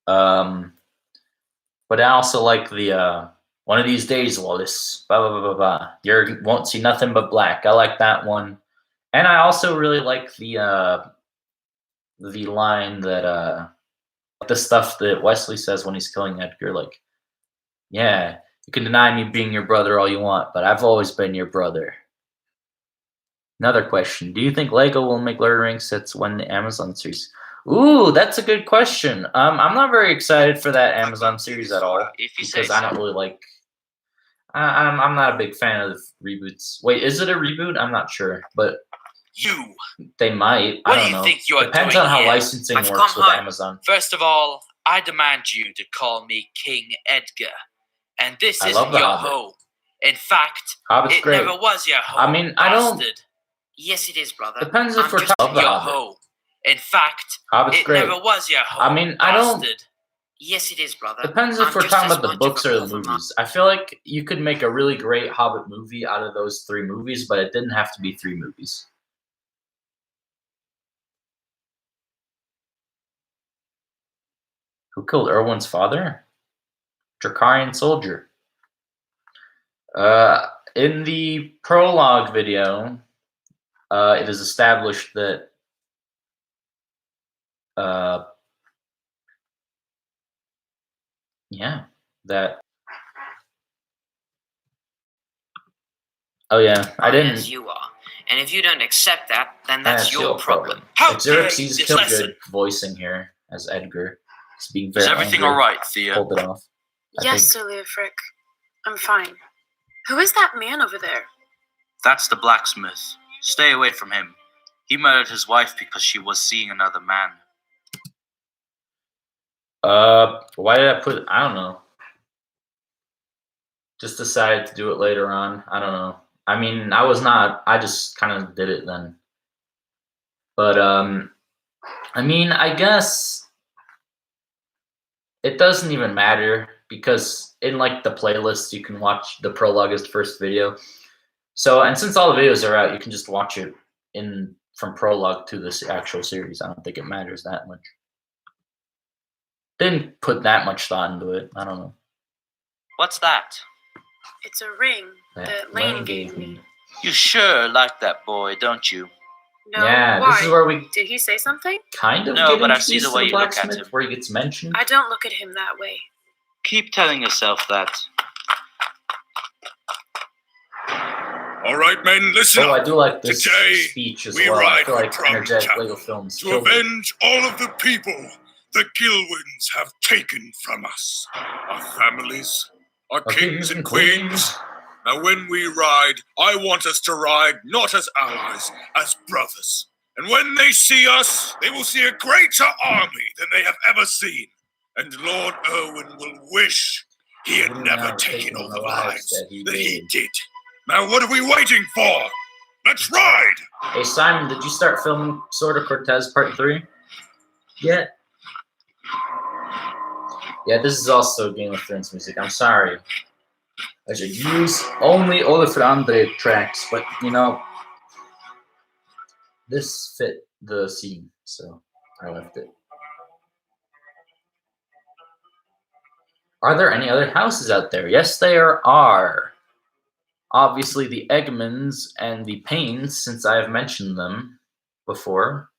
But I also like the one of these days, Wallace. Blah blah blah blah blah. You won't see nothing but black. I like that one, and I also really like the line that the stuff that Wesley says when he's killing Edgar, like, yeah, you can deny me being your brother all you want, but I've always been your brother. Another question: do you think Lego will make Lord of the Rings sets when the Amazon series? Ooh, that's a good question. I'm not very excited for that Amazon series at all because I don't really like. I'm not a big fan of reboots. Wait, is it a reboot? I'm not sure, but they might. What I don't do you know. think you're Depends doing on how here? licensing I've works come with home. Amazon. First of all, I demand you to call me King Edgar, and this I isn't love The your Hobbit. home. In fact, Hobbit's it great. never was your home. I mean, I don't. bastard. Yes, it is, brother. Depends if I'm we're just talking about Your The Hobbit. home. In fact, Hobbit's it great. never was your home. I mean, I don't. bastard. Yes, it is, brother. Depends if I'm we're just talking as about the much of books a or the Pottermore. movies. I feel like you could make a really great Hobbit movie out of those 3 movies, but it didn't have to be 3 movies. Who killed Erwin's father? Drakarian soldier. In the prologue video, it is established that oh yeah, I didn't. As you are. And if you don't accept that, then that's your problem. It's Xerxes Kilgood voicing here as Edgar. He's being very Is everything angry. all right, Thea? Pulled it off. I Yes, think. Sir Leofric. I'm fine. Who is that man over there? That's the blacksmith. Stay away from him. He murdered his wife because she was seeing another man. Why did I put? I don't know. Just decided to do it later on. I don't know. I mean, I was not. I just kind of did it then. But I mean, I guess it doesn't even matter because in like the playlist you can watch the prologue as the first video. So, and since all the videos are out, you can just watch it in from prologue to this actual series. I don't think it matters that much. Didn't put that much thought into it. I don't know. What's that? It's a ring that Lane Lane gave me. You sure like that boy, don't you? No, Yeah, why? this is where we Did he say something? kind of No, get but I see introduced the to way the you look at blacksmith, him. where he gets mentioned. I don't look at him that way. Keep telling yourself that. All right, men, listen Oh, I up. do like this Today, speech as we well. I ride feel for like Trump energetic Town Lego films to killed it. avenge all of the people the Gilwins have taken from us. Our families, our kings and queens. Now, when we ride, I want us to ride not as allies, as brothers. And when they see us, they will see a greater army than they have ever seen. And Lord Erwin will wish he had Wouldn't never have taken all the lives lives that he that he did. did. Now, what are we waiting for? Let's ride! Hey Simon, did you start filming Sword of Cortez Part 3 yet? Yeah, this is also Game of Thrones music. I'm sorry. I should use only Oliver Andre tracks, but you know, this fit the scene, so I left it. Are there any other houses out there? Yes, there are. Obviously, the Eggmans and the Paynes, since I have mentioned them before.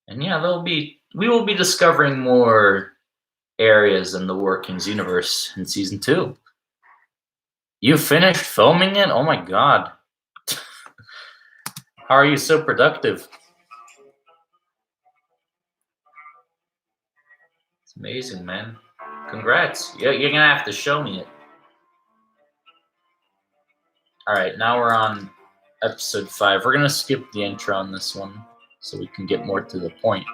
And yeah, we will be discovering more areas in the War Kings universe in season 2. You finished filming it? Oh my god. How are you so productive? It's amazing, man. Congrats. You're gonna have to show me it. Alright, now we're on episode 5. We're gonna skip the intro on this one so we can get more to the point.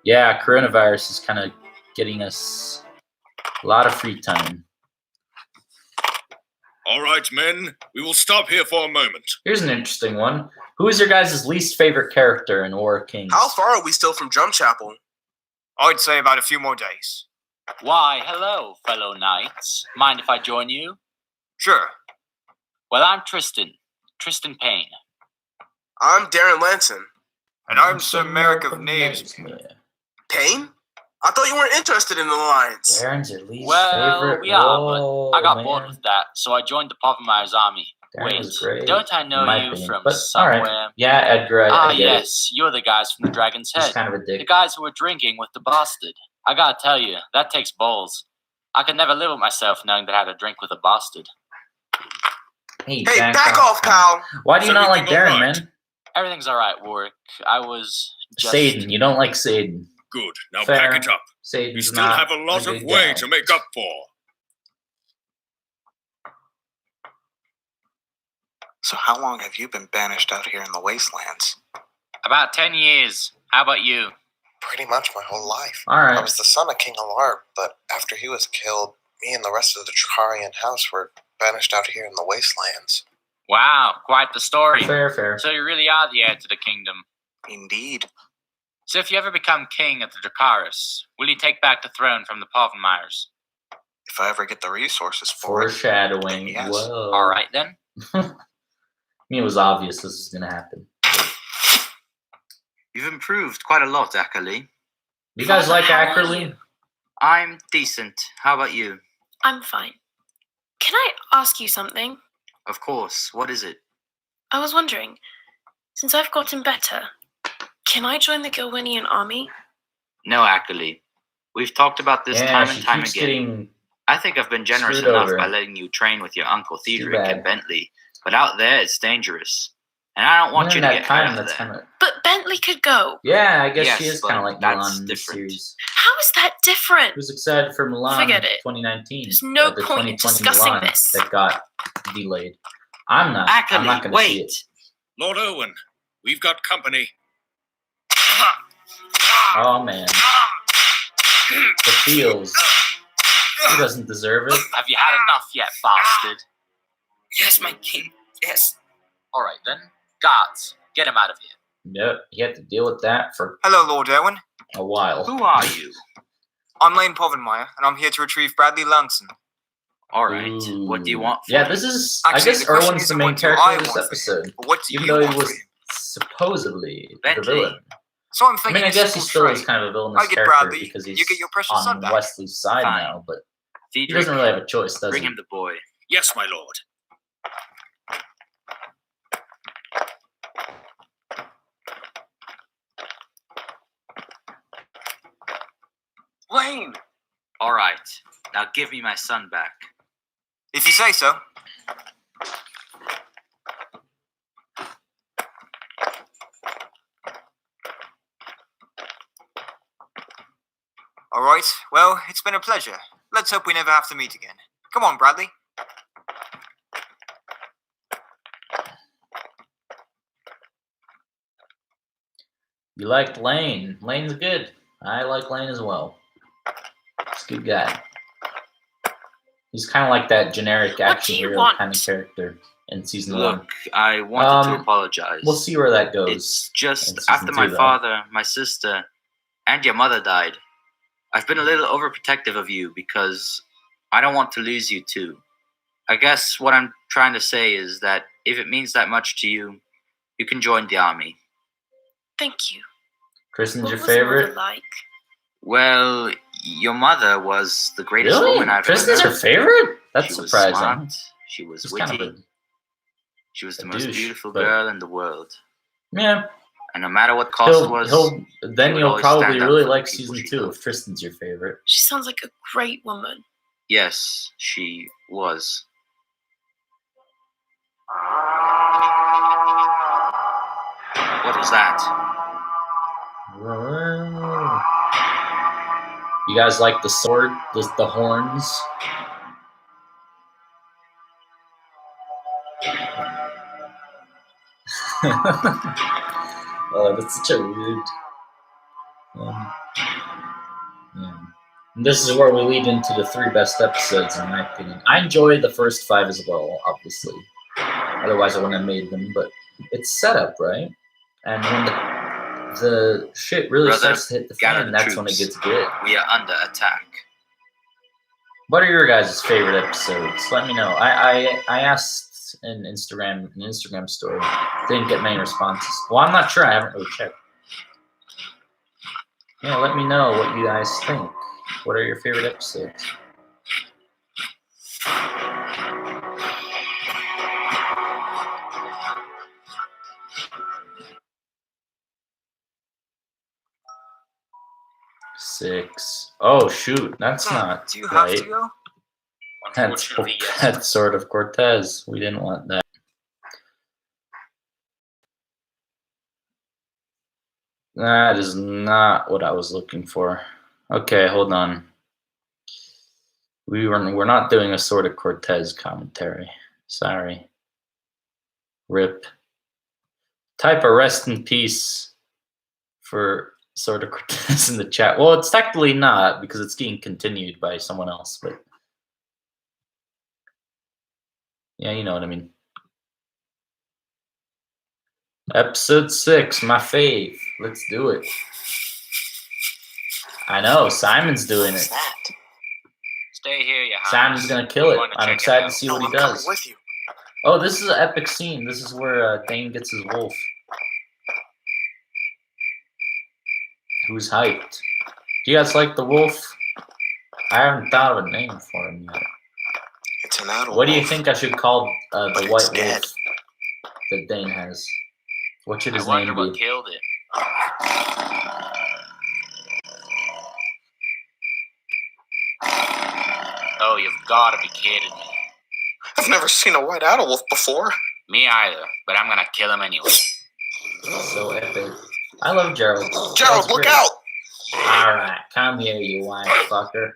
Yeah, coronavirus is kind of getting us a lot of free time. All right, men, we will stop here for a moment. Here's an interesting one. Who is your guys' least favorite character in War Kings? How far are we still from Drumchapel? I'd say about a few more days. Why, hello, fellow knights. Mind if I join you? Sure. Well, I'm Tristan Payne. I'm Darren Lanson. And I'm Sir Merrick of Knavesmere. Payne? I thought you weren't interested in the Alliance. Darren's your least Well, favorite. we are, Whoa, but I got man. bored with that, so I joined the Povenmire's army. Darren Wait, was great, don't I know in my you opinion, from but, somewhere? alright. Yeah, Edgar, I get yes, you're the guys from the Dragon's it. He's Head. kind of a The dick. guys who were drinking with the bastard. I gotta tell you, that takes balls. I could never live with myself knowing that I had to drink with a bastard. Hey, Hey, back off, pal. Why do you Is not like everything Darren, alright? man? Everything's alright, Warwick. I was just... Satan. You don't like Satan. Good, now Fair. pack it up. Satan's We still not have a lot of good way guy. to make up for. So how long have you been banished out here in the wastelands? About 10 years. How about you? Pretty much my whole life. All right. I was the son of King Alar, but after he was killed, me and the rest of the Tricarian house were banished out here in the wastelands. Wow, quite the story. Fair. So you really are the heir to the kingdom. Indeed. So if you ever become king of the Dracaris, will you take back the throne from the Povenmires? If I ever get the resources for it. Foreshadowing. Yes. Whoa. All right, then. I mean, it was obvious this was going to happen. You've improved quite a lot, Ackerley. You guys like How are Ackerley? you? I'm decent. How about you? I'm fine. Can I ask you something? Of course. What is it? I was wondering, since I've gotten better, can I join the Gilwinian army? No, Ackerley. We've talked about this Yeah, time she and time keeps again. getting I think I've been generous screwed enough over. by letting you train with your Uncle Too Theodoric bad. and Bentley, but out there it's dangerous. And I don't want in you to that get time. hurt out That's there. kind of But Bentley could go. yeah. I guess Yes, she is but kind of like that's Milan in the different. series. How is that different? Who's excited for Milan Forget it. 2019? There's no the point in 2020 discussing Milan this. that got delayed. I'm not. I'm Ackerley, not going to see wait. it. Lord Owen, we've got company. Oh man, the feels. He doesn't deserve it. Have you had enough yet, bastard? Yes, my king. Yes. All right, then. Guards, get him out of here. Yep, he had to deal with that for Hello, Lord Erwin. a while. Who are you? I'm Lane Povenmire, and I'm here to retrieve Bradley Lanson. All right. What do you Ooh. want? From Yeah, me? this is. Actually, I guess the question Erwin's the isn't main what do character I of this want for him, episode, but what do even you though want he was for him? supposedly the Bentley. villain. So I'm I thinking mean, I it's guess he simple still is trade. kind of a villainous I get character Bradley, because he's you get your precious son on back. Wesley's side Fine. now, but he Theodoric, doesn't really have a choice, does bring he? him the boy. Yes, my lord. Lane! All right. Now give me my son back. If you say so. All right. Well, it's been a pleasure. Let's hope we never have to meet again. Come on, Bradley. You liked Lane. Lane's good. I like Lane as well. He's a good guy. He's kind of like that generic What do action you hero want? kind of character in season Look, 1. I wanted to Um, apologize. We'll see where that goes. It's just in season after my 2, though. father, my sister, and your mother died, I've been a little overprotective of you because I don't want to lose you too. I guess what I'm trying to say is that if it means that much to you, you can join the army. Thank you. Kristen's What your was Mother favorite? like? Well, your mother was the greatest Really? woman I've ever Kristen's known. your favorite? That's She was surprising. smart, she was She's witty. kind of She was the a most douche, beautiful but- girl in the world. Yeah. And no matter what the cost was, Then would you'll always probably stand up really for the like people season she 2 loved. if Tristan's your favorite. She sounds like a great woman. yes, she was. What was that? You guys like the sword, the horns? Oh, that's such a weird. Yeah. And this is where we lead into the 3 best episodes, in my opinion. I enjoy the first 5 as well, obviously. Otherwise, I wouldn't have made them. But it's setup, right? And when the shit really Brother, starts to hit the gather fan, the that's when it troops. gets good. We are under attack. What are your guys' favorite episodes? Let me know. I asked an Instagram story. Didn't get many responses. Well, I'm not sure. I haven't really checked. Yeah, let me know what you guys think. What are your favorite episodes? Six. Oh shoot, that's not Do you have right. to go? Unfortunately, yes. That's sort of Cortez. We didn't want that. That is not what I was looking for. Okay, hold on. We're not doing a sort of Cortez commentary. Sorry. RIP. Type a rest in peace for sort of Cortez in the chat. Well, it's technically not because it's getting continued by someone else, but yeah, you know what I mean. Episode 6, my fave. Let's do it. I know, Simon's doing it. Stay here, you hounds. Simon's gonna kill it. I'm gonna I'm check it excited out. to see No, what he I'm coming does. with you. Oh, this is an epic scene. This is where Dane gets his wolf. Who's hyped? Do you guys like the wolf? I haven't thought of a name for him yet. It's an adult. What do you wolf. think I should call But the it's white dead. wolf that Dane has? What should I his wonder name what be? killed it. Oh, you've got to be kidding me. I've never seen a white adult wolf before. Me either, but I'm gonna kill him anyway. So epic. I love Gerald. Gerald, That's look great. out! Alright, come here, you white fucker.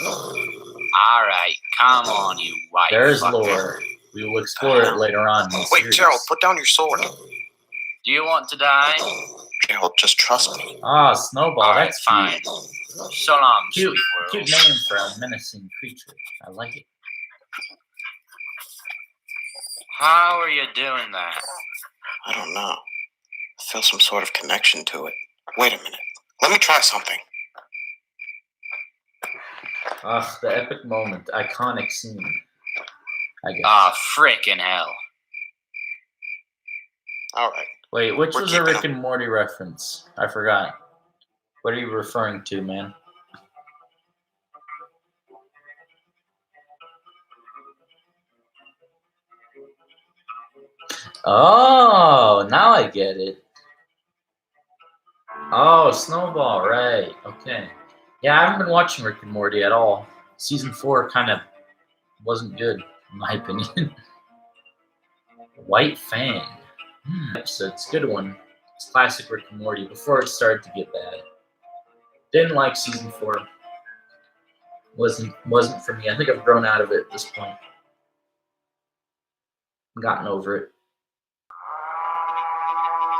Alright, come on, you white There's fucker. lore. We will explore it later on in the Wait, series. Gerald, put down your sword. Do you want to die? Gerald, just trust me. Ah, Snowball, Alright, that's fine. cute. So long, Cute, sweet world. cute name for a menacing creature. I like it. How are you doing that? I don't know. I feel some sort of connection to it. Wait a minute. Let me try something. Ugh, the epic moment. Iconic scene. I guess. Ah, frickin' hell. Alright. Wait, which we're was a keeping Rick and Morty reference? I forgot. What are you referring to, man? Oh, now I get it. Oh, Snowball, right. Okay. Yeah, I haven't been watching Rick and Morty at all. Season 4 kind of wasn't good, in my opinion. White Fang. Episode's a good one. It's classic Rick and Morty before it started to get bad. Didn't like season 4. Wasn't for me. I think I've grown out of it at this point. Gotten over it.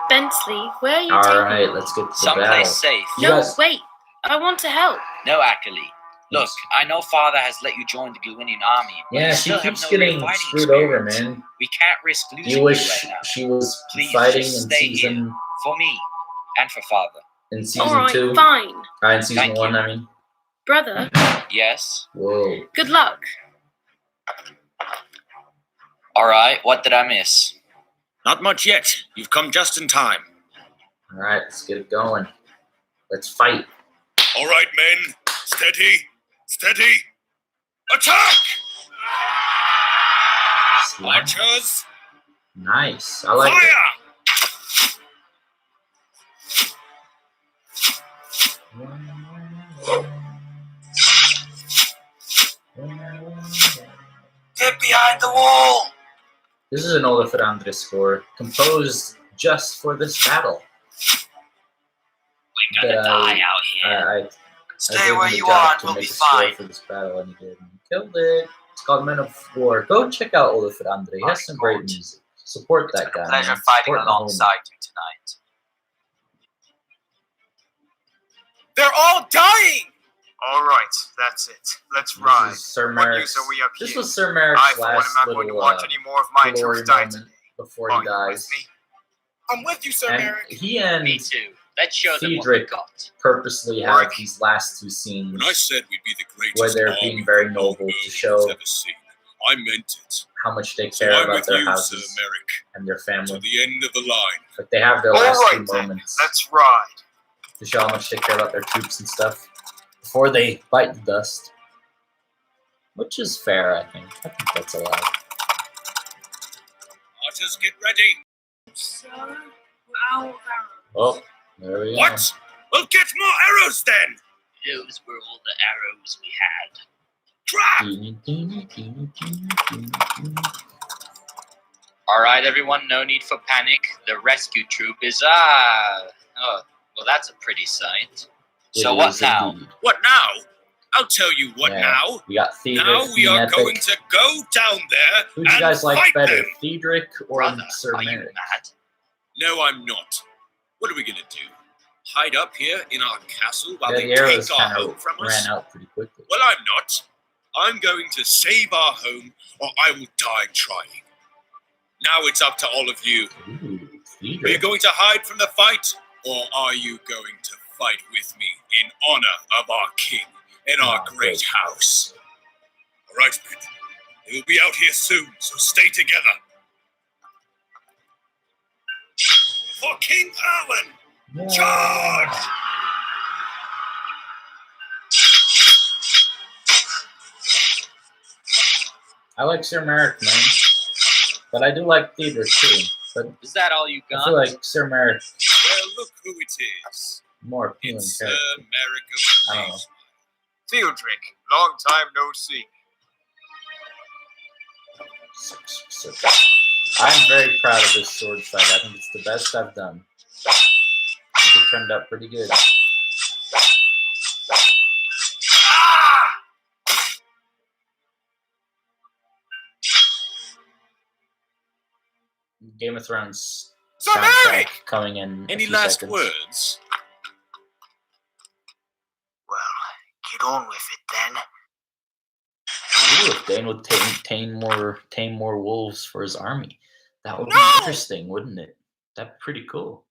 Bentley, where are you All taking right, me? let's get to the Someplace battle. safe. You No, guys- wait. I want to help. No, Akali. Look, I know Father has let you join the Glowinian army, but Yeah, you she still have keeps no real getting fighting screwed over, experience. man. We can't risk losing Do you you wish right now. she was Please, fighting just in stay here. season? For me, and for Father. In season Alright, 2? fine. In season Thank 1, you. I mean. Brother, Yes. Whoa. good luck. All right. What did I miss? Not much yet. You've come just in time. All right, let's get it going. Let's fight. All right, men. Steady. Steady. Attack! Archers, Nice. I like fire! it. Get behind the wall! This is an Olafur Andri score, composed just for this battle. We're gonna die out here. I Stay gave where him the you job are and to we'll make be a score fine. for this battle, and he did. And he killed it. It's called Men of War. Go check out Olafur Andri. He has some great music. Support that guy. Pleasure man. fighting Support the homie. alongside you tonight. They're all dying! Alright, that's it. Let's ride. This is Sir What Merrick's. use are we up This here? was Sir Merrick's I, for one, am last not going to little watch any more of my glory troops die moment today. before Are he you with dies. me? I'm with you, Sir And Merrick. he and Me too. Let's show them what we Friedrich got. purposely have Right. these last two scenes When I said we'd be the greatest where they're army being very the noble world to has show ever seen, I meant it. how much they So care I'm about with their you, Sir houses Merrick, and their to family. the end of the line. But they have their All last right, two then. moments Let's ride. to show how much they care about their troops and stuff before they bite the dust. Which is fair, I think. I think that's allowed. Archers, get ready. So, we're out of arrows. Oh, there we go. What? We'll get more arrows then. Those were all the arrows we had. Drop! All right, everyone. No need for panic. The rescue troop is Oh, well, that's a pretty sight. So It what is now? indeed. What now? I'll tell you what Yeah. now. We got Theodric Now we being are epic. going to go down there Who do you and guys like fight better, them. Theodric or Brother, Sir are you Merrick? mad? No, I'm not. What are we gonna do? Hide up here in our castle while Yeah, they the arrows take our kind home of from us? ran out pretty quickly. Well, I'm not. I'm going to save our home, or I will die trying. Now it's up to all of you. Ooh, Are you Theodric. going to hide from the fight, or are you going to fight with me in honor of our king and our great house? All right, men. They will be out here soon, so stay together. For King Erwin, charge! I like Sir Merrick, man. But I do like Theodric too. But Is that all you I got? feel like Sir Merrick Well, look who it is. more appealing It's character. Merrick I don't of know. Theodric, long time no see. I'm very proud of this sword fight. I think it's the best I've done. I think it turned out pretty good. Game of Thrones Sir soundtrack Merrick! coming in. a Any few last seconds. words? Well, get on with it then. Ooh, if Dane would tame more wolves for his army, that would be No! interesting, wouldn't it? That'd be pretty cool.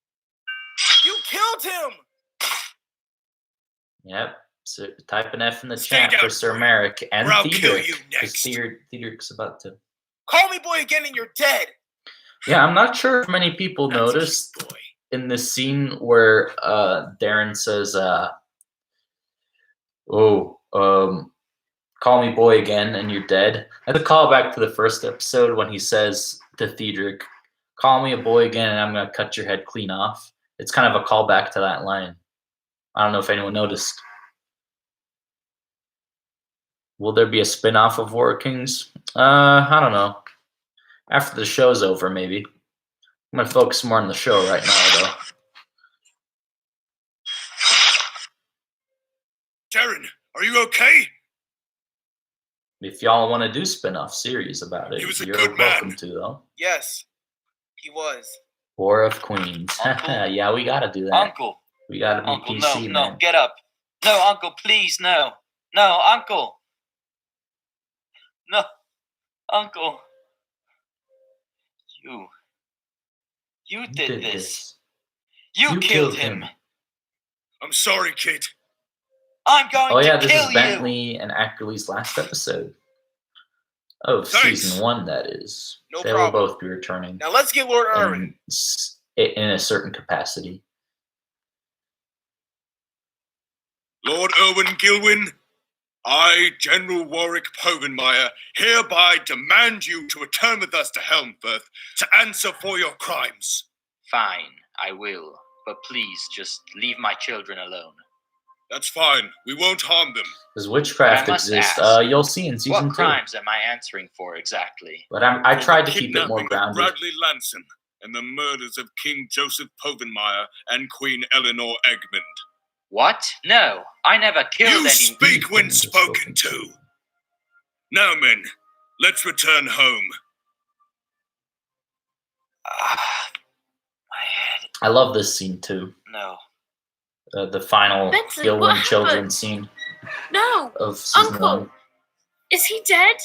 You killed him! Yep. So type an F in the Stay chat down, for Sir boy, Merrick and or I'll kill Theodric, you because next. Theodric's about to. Call me boy again and you're dead. Yeah, I'm not sure if many people That's noticed it, boy. in this scene where Darren says, call me boy again and you're dead. That's a callback to the first episode when he says to Theodric, call me a boy again and I'm going to cut your head clean off. It's kind of a callback to that line. I don't know if anyone noticed. Will there be a spin-off of War Kings? I don't know. After the show's over, maybe. I'm going to focus more on the show right now, though. Darren, are you okay? If y'all want to do spin-off series about it, He was a you're good welcome man. to, though. Yes, he was. War of Queens. Uncle? Yeah, we got to do that. Uncle, We got to be Uncle, PC, no, man. get up. No, Uncle, please, no. No, Uncle. No, Uncle. You You did this. You You killed killed him. him. I'm sorry, kid. I'm going Oh yeah, to this kill is you. Bentley and Ackerley's last episode of Thanks. season 1. That is. No they problem. will both be returning Now let's get Lord Irwin. in a certain capacity. Lord Erwin Gilwyn, I, General Warwick Povenmire, hereby demand you to return with us to Helmfirth to answer for your crimes. Fine, I will. But please, just leave my children alone. That's fine. We won't harm them. Does witchcraft But I must exist? ask, You'll see in season What 2. crimes am I answering for exactly? But I For tried the to keep it more kidnapping of grounded. Bradley Lanson and the murders of King Joseph Povenmire and Queen Eleanor Egmond. What? No, I never killed You any. speak when spoken to. Now, men, let's return home. My head. I love this scene too. No. The final Bentley, Gilwyn what children happened? scene No! of season Uncle! 1, Is he dead?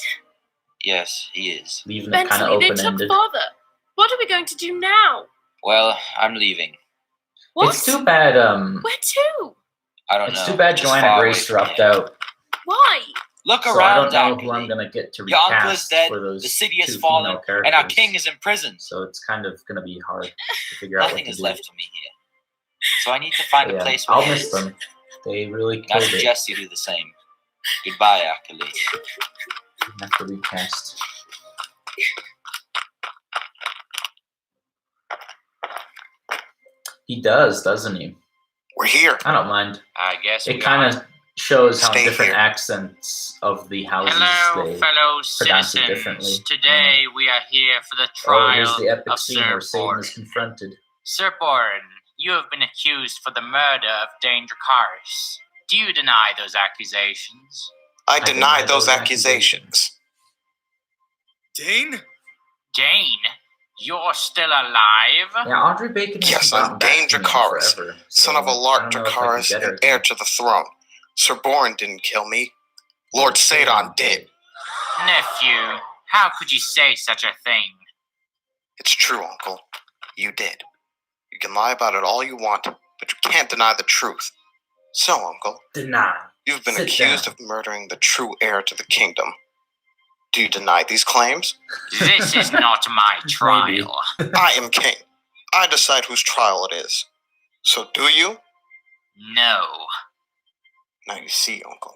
Yes, he is. leaving it kind of Bentley, they took open-ended. Father. What are we going to do now? Well, I'm leaving. What? It's too bad. Where to? I don't know. It's too bad Just Joanna far away Grace from dropped here. out. Why? Look So I around, don't know Ackley. who I'm gonna get to Your uncle is recast dead, for those the city has two fallen, female characters. and our king is in prison. So it's kind of gonna be hard to figure out what Nothing to is do. left for me here. So I need to find a Yeah, place where I'll he miss is. them. They really And I killed it. suggest you do the same. Goodbye, Ackley. Have to recast. He does, doesn't he? We're here. I don't mind. I guess It kind of shows how Stay different here. accents of the houses Hello, they fellow pronounce it differently. citizens. Today we are here for the Oh, here's trial the epic of scene Sir where Satan Boren. is confronted. Sir Boren, you have been accused for the murder of Dane Dracarys. Do you deny those accusations? I deny those accusations. Dane? Dane, you're still alive? Yeah, Audrey Bacon hasn't Yes, gotten I'm back Dane to me in Dracarys, forever, son so of a I Lark don't know if I can Dracarys get her and heir again. to the throne. Sir Boren didn't kill me. Lord Sadon did. Nephew, how could you say such a thing? It's true, Uncle. You did. You can lie about it all you want, but you can't deny the truth. So, Uncle, Deny. you've been Sit accused down. of murdering the true heir to the kingdom. Do you deny these claims? This is not my trial. I am king. I decide whose trial it is. So do you? No. Now you see, Uncle,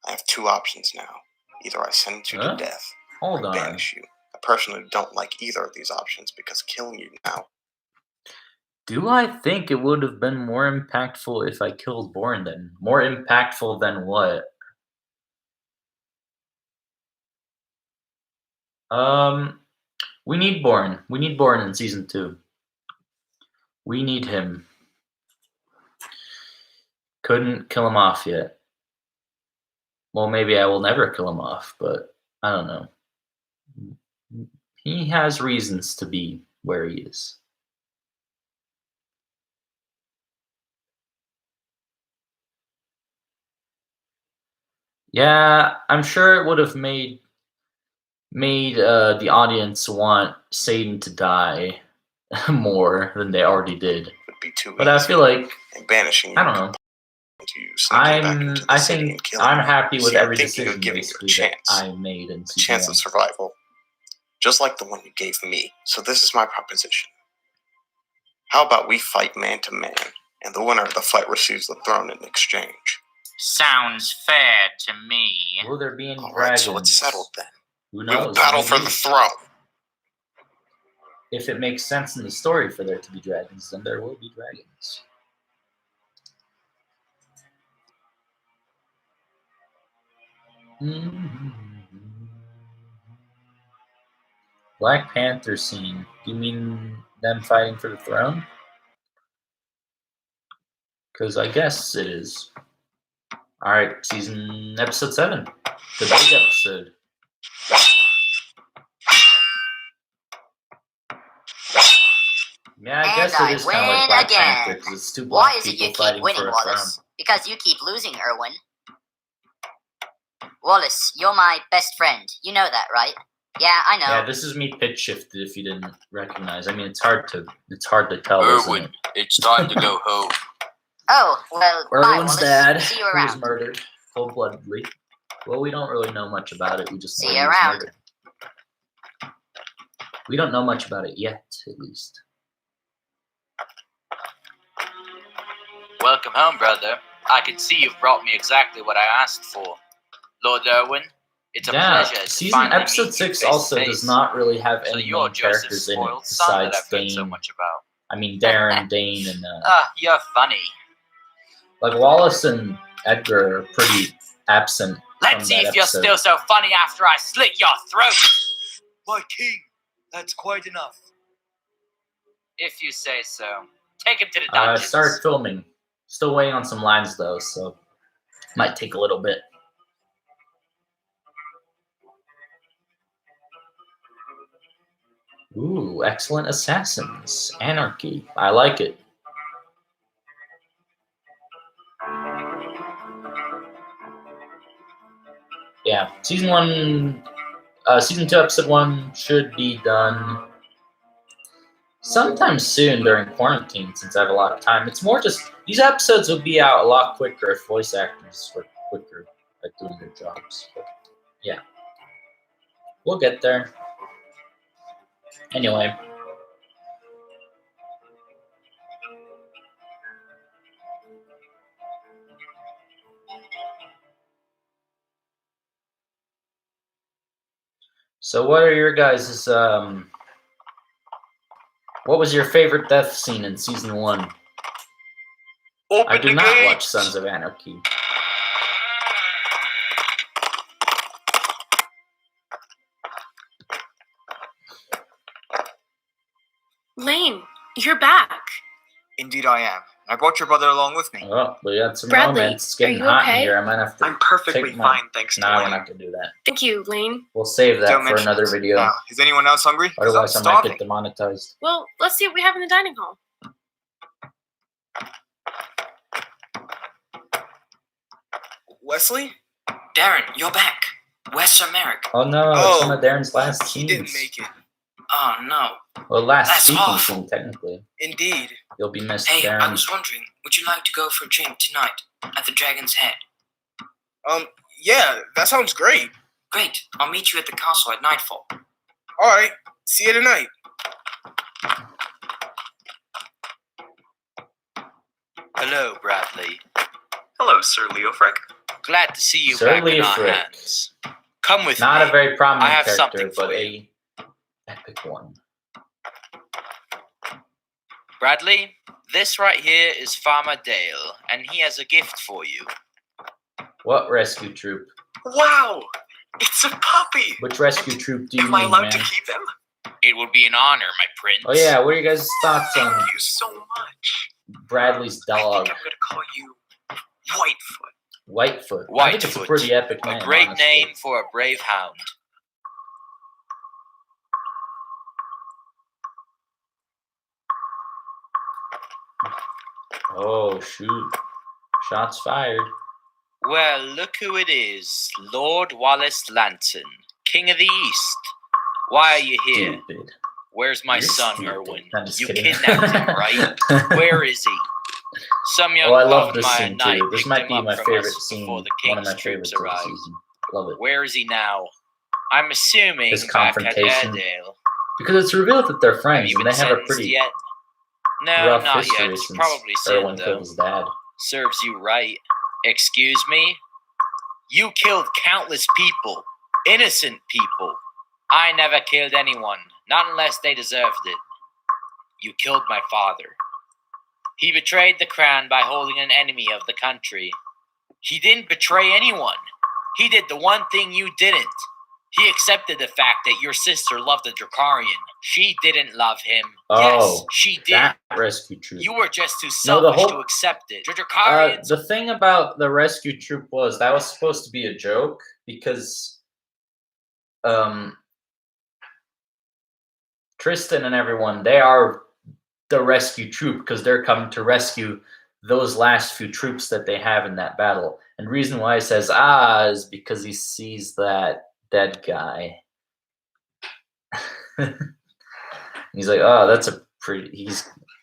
I have two options now. Either I sentence you Huh? to death, Hold or on. banish you. I personally don't like either of these options because killing you now. Do I think it would have been more impactful if I killed Boren then? More impactful than what? We need Boren. We need Boren in season 2. We need him. Couldn't kill him off yet. Well, maybe I will never kill him off, but I don't know. He has reasons to be where he is. Yeah, I'm sure it would have made the audience want Satan to die more than they already did. Would be too But I easy. feel like And banishing you I don't know. to you, sneaking back into the I city think and killing I'm you. happy with See, I'm every thinking of decision giving you a basically that chance. I made in A season chance 1. of survival. Just like the one you gave me. So this is my proposition. How about we fight man to man, and the winner of the fight receives the throne in exchange? Sounds fair to me. Will there be any Alright, dragons? so it's settled then. Who We knows? will battle for Maybe. the throne. If it makes sense in the story for there to be dragons, then there will be dragons. Black Panther scene. Do you mean them fighting for the throne? Because I guess it is. Alright, episode 7. The big episode. Yeah, I guess it is kind of like Black Panther, because it's two Why black is it people you keep fighting winning, for a throne. Wallace? Because you keep losing, Irwin. Wallace, you're my best friend. You know that, right? Yeah, I know. Yeah, this is me pitch shifted if you didn't recognize. I mean, it's hard to tell, isn't Irwin, it? it's time to go home. Oh, well, bye, Erwin's Wallace. dad, See you who was around. murdered cold-bloodedly. Well, we don't really know much about it. We just See know you he was around. murdered. We don't know much about it yet, at least. Welcome home, brother. I can see you've brought me exactly what I asked for. Lord Erwin, it's a pleasure to season finally episode meet you 6 face to also face. does not really have So any you're main Joseph's characters in it spoiled son that besides I've heard so Dane. much about. I mean, Darren, Dane, and You're funny. like Wallace and Edgar are pretty absent. Let's from see that if you're episode. still so funny after I slit your throat. My king, that's quite enough. If you say so. Take him to the I dungeons. started filming. Still waiting on some lines though, so might take a little bit. Ooh, excellent assassins. Anarchy. I like it. Yeah, season 2, episode 1 should be done sometime soon during quarantine since I have a lot of time. It's more just, these episodes will be out a lot quicker if voice actors were quicker at doing their jobs. But yeah. We'll get there. Anyway. So what are your guys' what was your favorite death scene in season 1? I do not watch Sons of Anarchy. Lane, you're back. Indeed I am. I brought your brother along with me. Oh, we got some Bradley, romance. It's getting are you hot okay? in here. I might have to I'm perfectly take my... fine, thanks to Nah, we're Lane. not going to do that. Thank you, Lane. We'll save that Don't for mention another it. video. Now, is anyone else hungry? 'Cause I'm Otherwise, I might starving. get demonetized. Well, let's see what we have in the dining hall. Wesley? Darren, you're back. Where's Sir Merrick? Oh no, it's one of Darren's last He scenes. didn't make it. Oh, no. Well, last That's speaking awful. scene, technically. Indeed. You'll be missed, Hey, I Darren. was wondering, would you like to go for a drink tonight at the Dragon's Head? Yeah, that sounds great. Great. I'll meet you at the castle at nightfall. All right. See you tonight. Hello, Bradley. Hello, Sir Leofric. Glad to see you Sir back in our Leofric. hands. Come with Not me. a very prominent I have character, something but for you. a epic one. Bradley, this right here is Farmer Dale, and he has a gift for you. What rescue troop? Wow! It's a puppy! Which rescue troop do you Am I mean, allowed man? to keep him? It would be an honor, my prince. Oh yeah, what are you guys' thoughts on Thank you so much. Bradley's I dog, think I'm gonna call you Whitefoot. Whitefoot? I think it's a Whitefoot. pretty epic A name, great honestly. name for a brave hound. Oh shoot! Shots fired. Well, look who it is. Lord Wallace Lanson, King of the East. Why are you here? Stupid. Where's my You're son, stupid. Erwin? I'm just You kidding. kidnapped him, right? Where is he? Some young Oh, I love this Pugmire scene knight too. This picked might him be up my from favorite us scene. before the One of my king's favorites troops of the arrived. season. Love it. Where is he now? I'm assuming This back at confrontation. Airedale. Because it's revealed that they're Have friends you and been they have a sentenced pretty yet? No, rough not history yet. since Probably soon, Erwin though. killed his dad. Serves you right. Excuse me? You killed countless people. Innocent people. I never killed anyone. Not unless they deserved it. You killed my father. He betrayed the crown by holding an enemy of the country. He didn't betray anyone. He did the one thing you didn't. He accepted the fact that your sister loved a Drakarian. She didn't love him. Oh, Yes, she did. that rescue troop. You were just too No, the selfish whole- to accept it. The Drakarians. The thing about the rescue troop was that was supposed to be a joke because Tristan and everyone, they are the rescue troop because they're coming to rescue those last few troops that they have in that battle. And the reason why he says is because he sees that dead guy. He's like, oh, that's a pretty,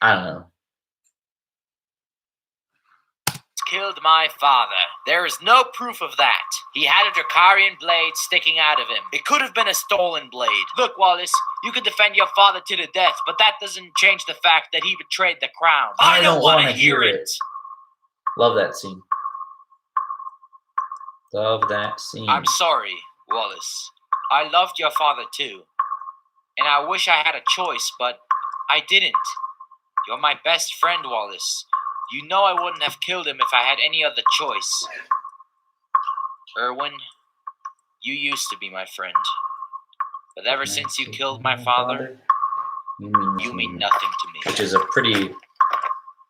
I don't know. killed my father. There is no proof of that. He had a Drakarian blade sticking out of him. It could have been a stolen blade. Look, Wallace, you could defend your father to the death, but that doesn't change the fact that he betrayed the crown. I don't want wanna to hear hear it. Love that scene. Love that scene. I'm sorry, Wallace. I loved your father too. And I wish I had a choice, but I didn't. You're my best friend, Wallace. You know I wouldn't have killed him if I had any other choice. Erwin, you used to be my friend. But ever since you killed my father, you mean nothing to me. Which is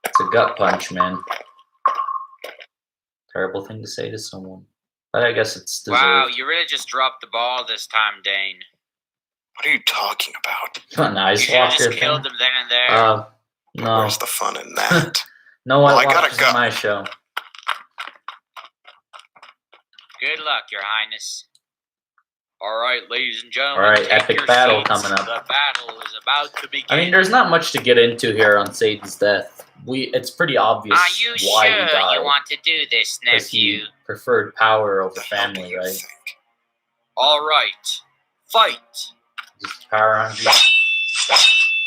it's a gut punch, man. Terrible thing to say to someone. But I guess it's deserved. Wow, you really just dropped the ball this time, Dane. What are you talking about? Nice You should have Walker just killed thing. him then and there. No. Where's the fun in that? No one Well, I gotta watches go. my show. Good luck, Your Highness. All right, ladies and gentlemen. All right, take epic your battle seats. coming up. The battle is about to begin. I mean, there's not much to get into here on Satan's death. It's pretty obvious Are you why sure he died. you want to do this, Because nephew? he preferred power over family, right? All right, fight. Just power hungry.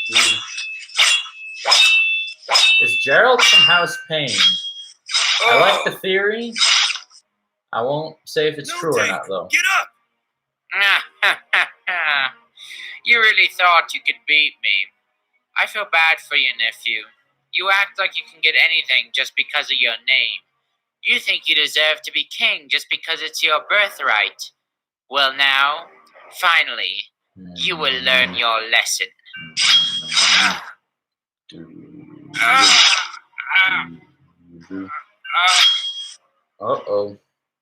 Dude. Is Gerald from House Payne? I like the theory. I won't say if it's true or not, though. Get up! You really thought you could beat me. I feel bad for you, nephew. You act like you can get anything just because of your name. You think you deserve to be king just because it's your birthright. Well now, finally, you will learn your lesson. Uh-oh.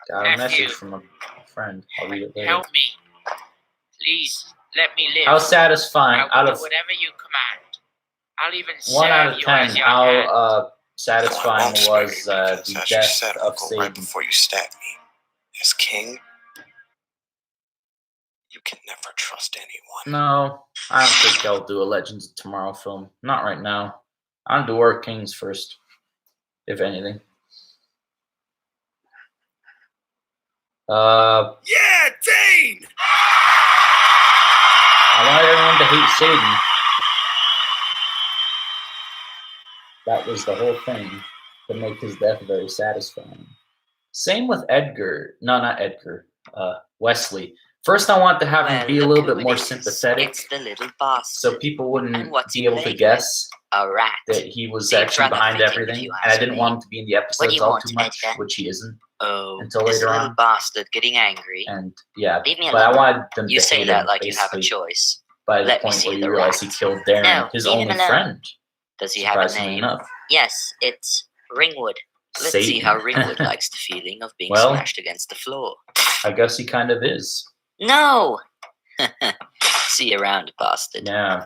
Got a Nephew. message from a friend. I'll read it later. Help me. Please, let me live. How satisfying. I will Out do of whatever you command. I'll even 1 out serve of you 10, as your hand. how satisfying Won't spare was you because, the as you death said, I'll of go Satan? right before you stab me. As king, you can never trust anyone. No, I don't think I'll do a Legends of Tomorrow film. Not right now. I'll do War Kings first, if anything. Yeah, Dane! I want everyone to hate Satan. That was the whole thing, to make his death very satisfying. Same with Edgar. No, not Edgar. Wesley. First, I want to have him be a little bit more sympathetic, It's the little bastard. so people wouldn't what's be he able to played guess A rat. that he was Seems actually rather behind fitting, everything. if you And I ask didn't me. want him to be in the What do episodes you all want, too much, Edgar? which he isn't Oh, until this later little on. bastard getting angry. And yeah, Leave me but I alone. wanted them You to say hate that him, like you have a basically, choice. by the Let me point see where you the realize he rat. killed Darren, No, his leave him only alone. friend. Does he have a Surprisingly name? enough. Yes, it's Ringwood. Let's see Satan. how Ringwood likes the feeling of being Well- smashed against the floor. I guess he kind of is. No! See you around, bastard. Yeah,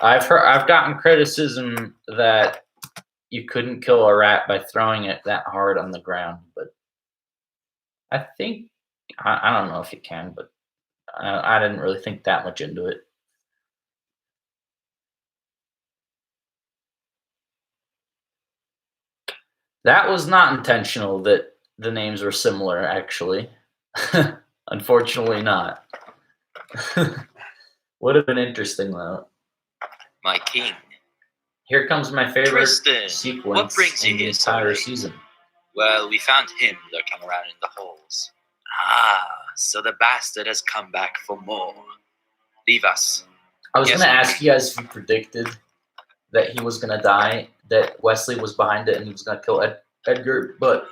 I've gotten criticism that you couldn't kill a rat by throwing it that hard on the ground, but I think I don't know if you can, but I didn't really think that much into it. That was not intentional that the names were similar, actually. Unfortunately not. Would have been interesting, though. My king. Here comes my favorite Tristan, sequence what brings you in the here so entire late? season. Well, we found him lurking around in the halls. Ah, so the bastard has come back for more. Leave us. I was Yes, going to sir. ask you guys if you predicted that he was going to die, that Wesley was behind it, and he was going to kill Edgar, but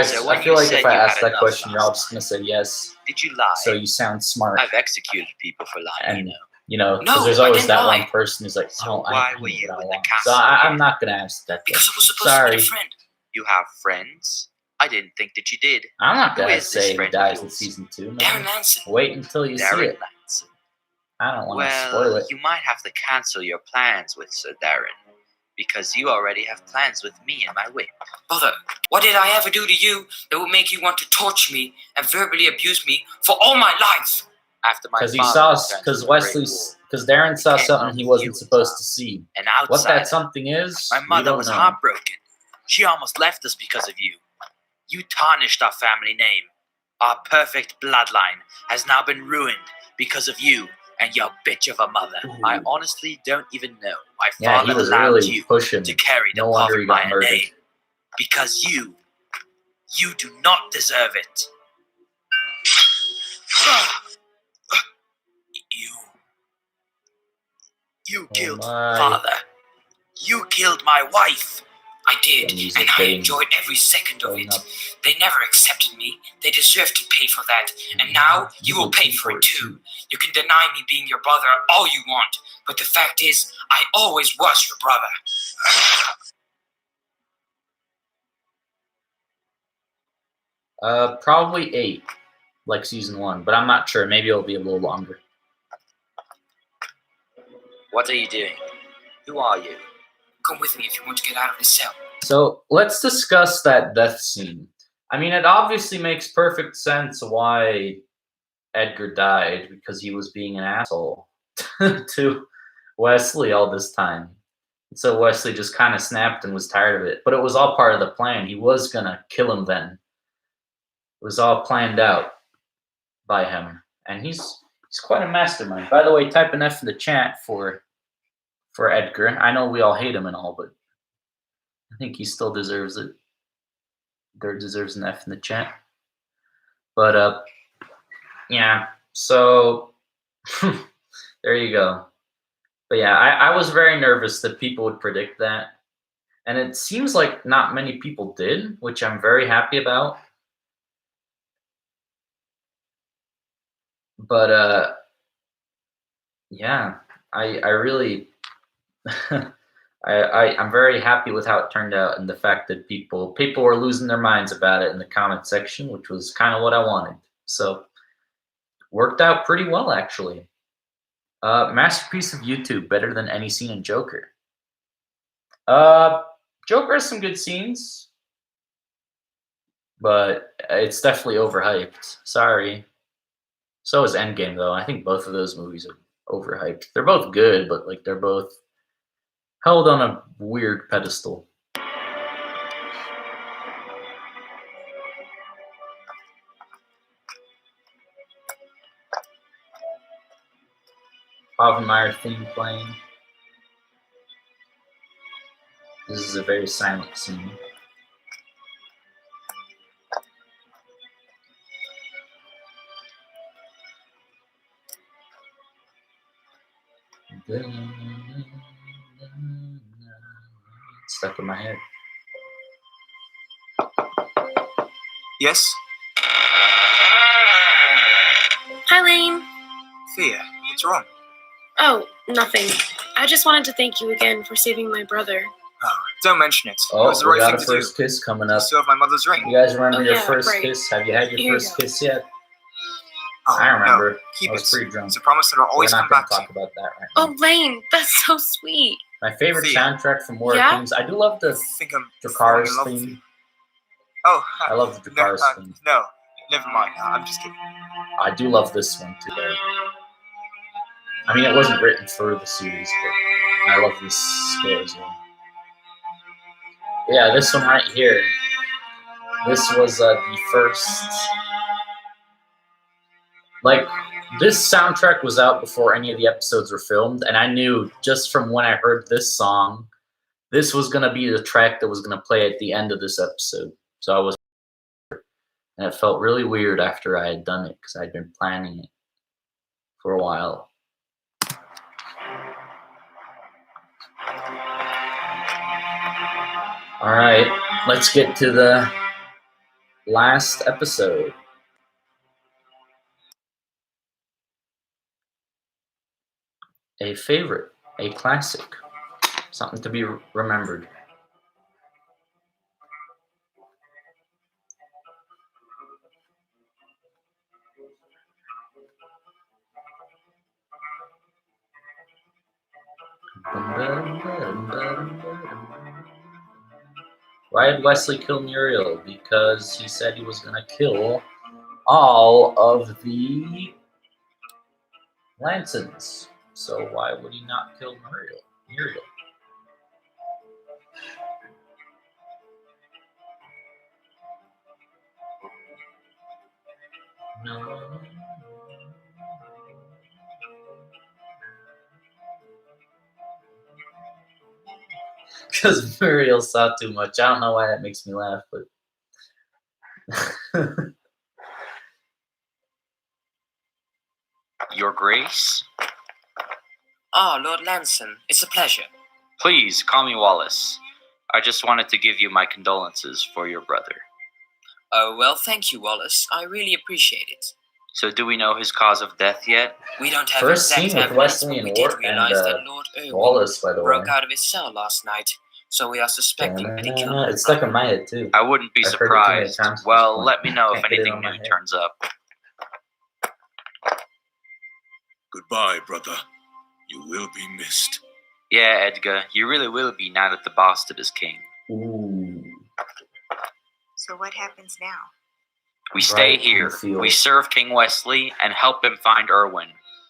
So when I feel you like said if I you asked had that enough question, you're all last just going to say yes. Did you lie? So you sound smart. I've executed people for lying, And, you know. because No, there's I always didn't that lie. one person who's like, So oh, why I were knew you what I in the want. castle? So I'm not going to ask that Because question. I was supposed Sorry. to be a friend. You have friends? I didn't think that you did. I'm not Who going to is this say he friend dies of in yours? season 2, man. Darren Manson. Wait until you see Darren it. Manson. I don't want to Well, spoil it. you might have to cancel your plans with Sir Darren, because you already have plans with me and my whip. Brother, what did I ever do to you that would make you want to torture me and verbally abuse me for all my life? After my Because he father saw, returned because from the Great Wesley's, because Darren saw came something home he with wasn't you in supposed town. to see. An What outsider. that something is, My we mother don't was know. heartbroken. She almost left us because of you. You tarnished our family name. Our perfect bloodline has now been ruined because of you and your bitch of a mother. I honestly don't even know why Yeah, he father was allowed really you pushing. to carry the No wonder he got Povenmire murdered. name. Because you do not deserve it. You killed my. father. You killed my wife. I did, The music and I getting enjoyed every second of going it. up. They never accepted me. They deserve to pay for that. And now you will pay for it too. You can deny me being your brother all you want, but the fact is, I always was your brother. Probably 8, like season 1, but I'm not sure. Maybe it'll be a little longer. What are you doing? Who are you? Come with me if you want to get out of this cell. So let's discuss that death scene. I mean, it obviously makes perfect sense why Edgar died, because he was being an asshole to Wesley all this time. So Wesley just kind of snapped and was tired of it. But it was all part of the plan. He was going to kill him then. It was all planned out by him. And he's quite a mastermind. By the way, type an F in the chat for Edgar. I know we all hate him and all, but I think he still deserves it. There deserves an F in the chat. But yeah, so there you go. But yeah, I was very nervous that people would predict that. And it seems like not many people did, which I'm very happy about. But yeah, I really I'm very happy with how it turned out, and the fact that people were losing their minds about it in the comment section, which was kind of what I wanted. So worked out pretty well, actually. Masterpiece of YouTube, better than any scene in Joker. Joker has some good scenes, but it's definitely overhyped. Sorry. So is Endgame, though. I think both of those movies are overhyped. They're both good, but like they're both held on a weird pedestal. Povenmire theme playing. This is a very silent scene. It's stuck in my head. Yes? Hi, Lane. Thea, what's wrong? Oh, nothing. I just wanted to thank you again for saving my brother. Oh, don't mention it. It Oh, was the we right got thing a to do. first kiss coming You up. still have my mother's ring. You guys remember Oh, your yeah, first right. kiss? Have you had your Here you first go. kiss yet? Oh, I remember. No, keep I was it. pretty drunk. It's a promise that I'll always We're come not going back to to talk you. about that right now. Oh, Lane, that's so sweet. My favorite Thea. soundtrack from War Yeah? of Kings. I do love I the think I'm falling Dracarys in love with you. theme. Oh, I love the no, Dracarys theme. no, never mind. I'm just kidding. I do love this one too, though. I mean, it wasn't written for the series, but I love this score as well. Yeah, this one right here. This was the first. Like, this soundtrack was out before any of the episodes were filmed, and I knew just from when I heard this song, this was going to be the track that was going to play at the end of this episode. So I was. And it felt really weird after I had done it because I'd been planning it for a while. All right, let's get to the last episode. A favorite, a classic, something to be remembered. Why did Wesley kill Muriel? Because he said he was going to kill all of the Lansons. So why would he not kill Muriel? Because Muriel saw too much. I don't know why that makes me laugh, but Your Grace? Ah, Lord Lanson, it's a pleasure. Please, call me Wallace. I just wanted to give you my condolences for your brother. Oh, well, thank you, Wallace. I really appreciate it. So do we know his cause of death yet? We don't have first exact scene with evidence, Wesley but and we did Ward realize and that Lord Irwin Wallace, by the way. broke out of his cell last night, so we are suspecting that he killed It's stuck in my head too. I wouldn't be I've heard it too many surprised. times at this Well, point. let me know if Can't get it anything on my new head. turns up. Goodbye, brother. You will be missed. Yeah, Edgar, you really will be now that the bastard is king. Ooh. So what happens now? We stay Right in here. the field. We serve King Wesley and help him find Irwin,